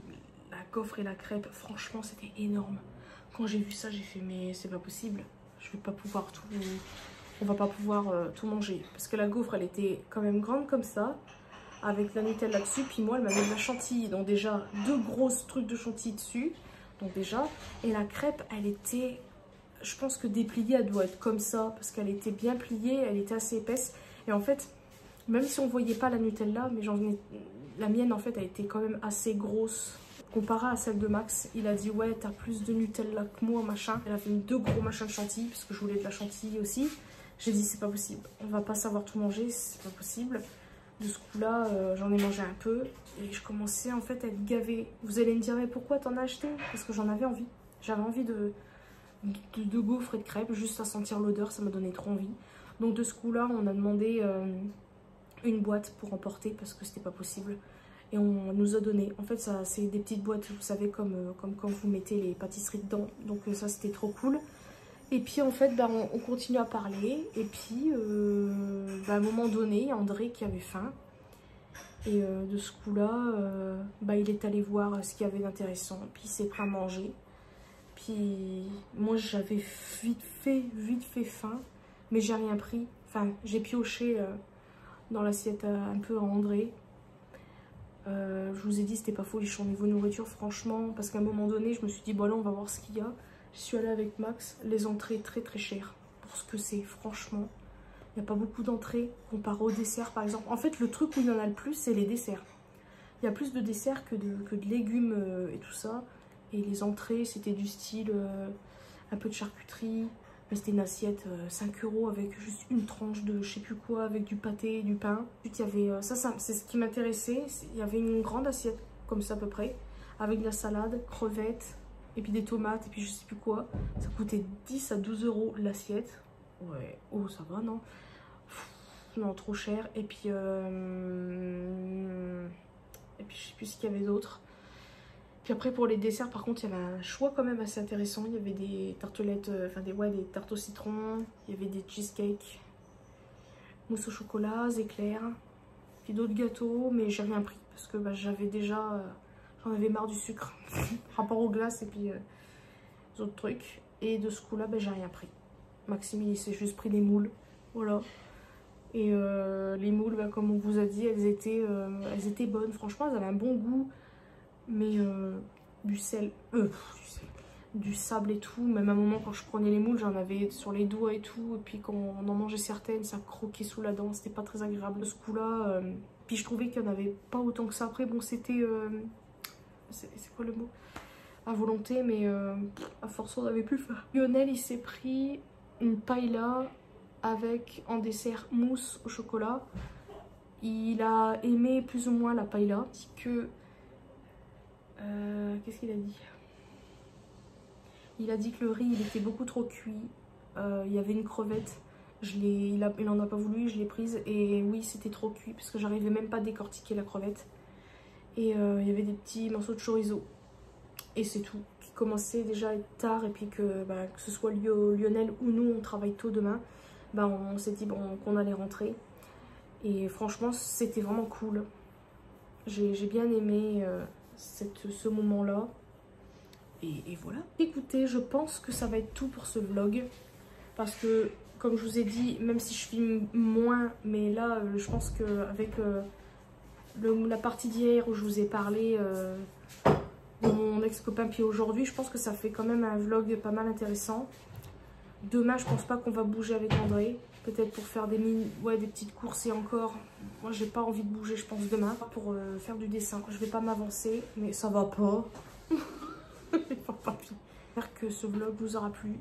la gaufre et la crêpe. Franchement, c'était énorme. Quand j'ai vu ça, j'ai fait, mais c'est pas possible. Je vais pas pouvoir tout... On va pas pouvoir tout manger. Parce que la gaufre, elle était quand même grande comme ça, avec la Nutella là-dessus. Puis moi, elle m'avait de la chantilly. Donc déjà, 2 grosses trucs de chantilly dessus. Donc déjà, et la crêpe, elle était, je pense que dépliée, elle doit être comme ça, parce qu'elle était bien pliée, elle était assez épaisse. Et en fait, même si on voyait pas la Nutella, mais la mienne, en fait, elle était quand même assez grosse. Comparée à celle de Max, il a dit, ouais, t'as plus de Nutella que moi, machin. Elle a fait 2 gros machins de chantilly, parce que je voulais de la chantilly aussi. J'ai dit, c'est pas possible, on va pas savoir tout manger, c'est pas possible. De ce coup-là, j'en ai mangé un peu et je commençais en fait à être gavée. Vous allez me dire, mais pourquoi t'en as acheté? Parce que j'en avais envie. J'avais envie de gaufres et de crêpes, juste à sentir l'odeur, ça m'a donné trop envie. Donc de ce coup-là, on a demandé une boîte pour emporter parce que c'était pas possible. Et on nous a donné. En fait, ça c'est des petites boîtes, vous savez, comme quand vous mettez les pâtisseries dedans. Donc ça, c'était trop cool. Et puis en fait, bah, on continue à parler. Et puis, bah, à un moment donné, il y a André qui avait faim. Et de ce coup-là, bah, il est allé voir ce qu'il y avait d'intéressant. Puis il s'est pris à manger. Puis moi, j'avais vite fait faim. Mais j'ai rien pris. Enfin, j'ai pioché dans l'assiette un peu à André. Je vous ai dit, c'était pas folichon au niveau nourriture, franchement. Parce qu'à un moment donné, je me suis dit, bon là, on va voir ce qu'il y a. Je suis allée avec Max, les entrées très chères pour ce que c'est, franchement. Il n'y a pas beaucoup d'entrées comparé aux desserts par exemple. En fait, le truc où il y en a le plus, c'est les desserts. Il y a plus de desserts que de légumes et tout ça. Et les entrées, c'était du style un peu de charcuterie. Mais c'était une assiette 5 € avec juste une tranche de je sais plus quoi, avec du pâté, du pain. Ensuite, il y avait, ça c'est ce qui m'intéressait. Il y avait une grande assiette, comme ça à peu près, avec de la salade, crevettes. Et puis des tomates, et puis je sais plus quoi. Ça coûtait 10 à 12 € l'assiette. Ouais, oh ça va, non? Non, trop cher. Et puis je sais plus ce qu'il y avait d'autre. Puis après pour les desserts, par contre, il y avait un choix quand même assez intéressant. Il y avait des tartelettes, enfin des tartes au citron. Il y avait des cheesecakes, mousse au chocolat, éclairs. Puis d'autres gâteaux, mais j'ai rien pris. Parce que bah, j'avais déjà... J'en avais marre du sucre, rapport aux glaces et puis les autres trucs. Et de ce coup-là, ben, j'ai rien pris. Maxime, il s'est juste pris des moules. Voilà. Et les moules, ben, comme on vous a dit, elles étaient bonnes. Franchement, elles avaient un bon goût. Mais du sel. du sable et tout. Même à un moment quand je prenais les moules, j'en avais sur les doigts et tout. Et puis quand on en mangeait certaines, ça croquait sous la dent. C'était pas très agréable ce coup-là. Puis je trouvais qu'il n'y en avait pas autant que ça. Après bon c'était... c'est quoi le mot? À volonté, mais à force on n'avait plus faim. Lionel il s'est pris une paella avec en dessert mousse au chocolat. Il a aimé plus ou moins la paella. Que qu'est-ce qu'il a dit? Il a dit que le riz il était beaucoup trop cuit. Il y avait une crevette. Il en a pas voulu, je l'ai prise. Et oui, c'était trop cuit parce que j'arrivais même pas à décortiquer la crevette. Et il y avait des petits morceaux de chorizo. Et c'est tout. Qui commençait déjà à être tard. Et puis que ce soit Lionel ou nous, on travaille tôt demain. On s'est dit qu'on allait rentrer. Et franchement, c'était vraiment cool. J'ai bien aimé ce moment-là. Et voilà. Écoutez, je pense que ça va être tout pour ce vlog. Parce que, comme je vous ai dit, même si je filme moins, mais là, je pense qu'avec la partie d'hier où je vous ai parlé de mon ex-copain, puis aujourd'hui, je pense que ça fait quand même un vlog pas mal intéressant. Demain, je pense pas qu'on va bouger avec André. Peut-être pour faire des petites courses et encore. Moi, j'ai pas envie de bouger, je pense, demain. Pour faire du dessin. Je vais pas m'avancer, mais ça va pas. J'espère que ce vlog vous aura plu.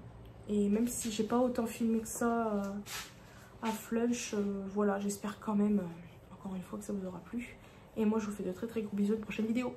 Et même si j'ai pas autant filmé que ça à Flunch, voilà, j'espère quand même, encore une fois, que ça vous aura plu. Et moi, je vous fais de très très gros bisous. À une prochaine vidéo.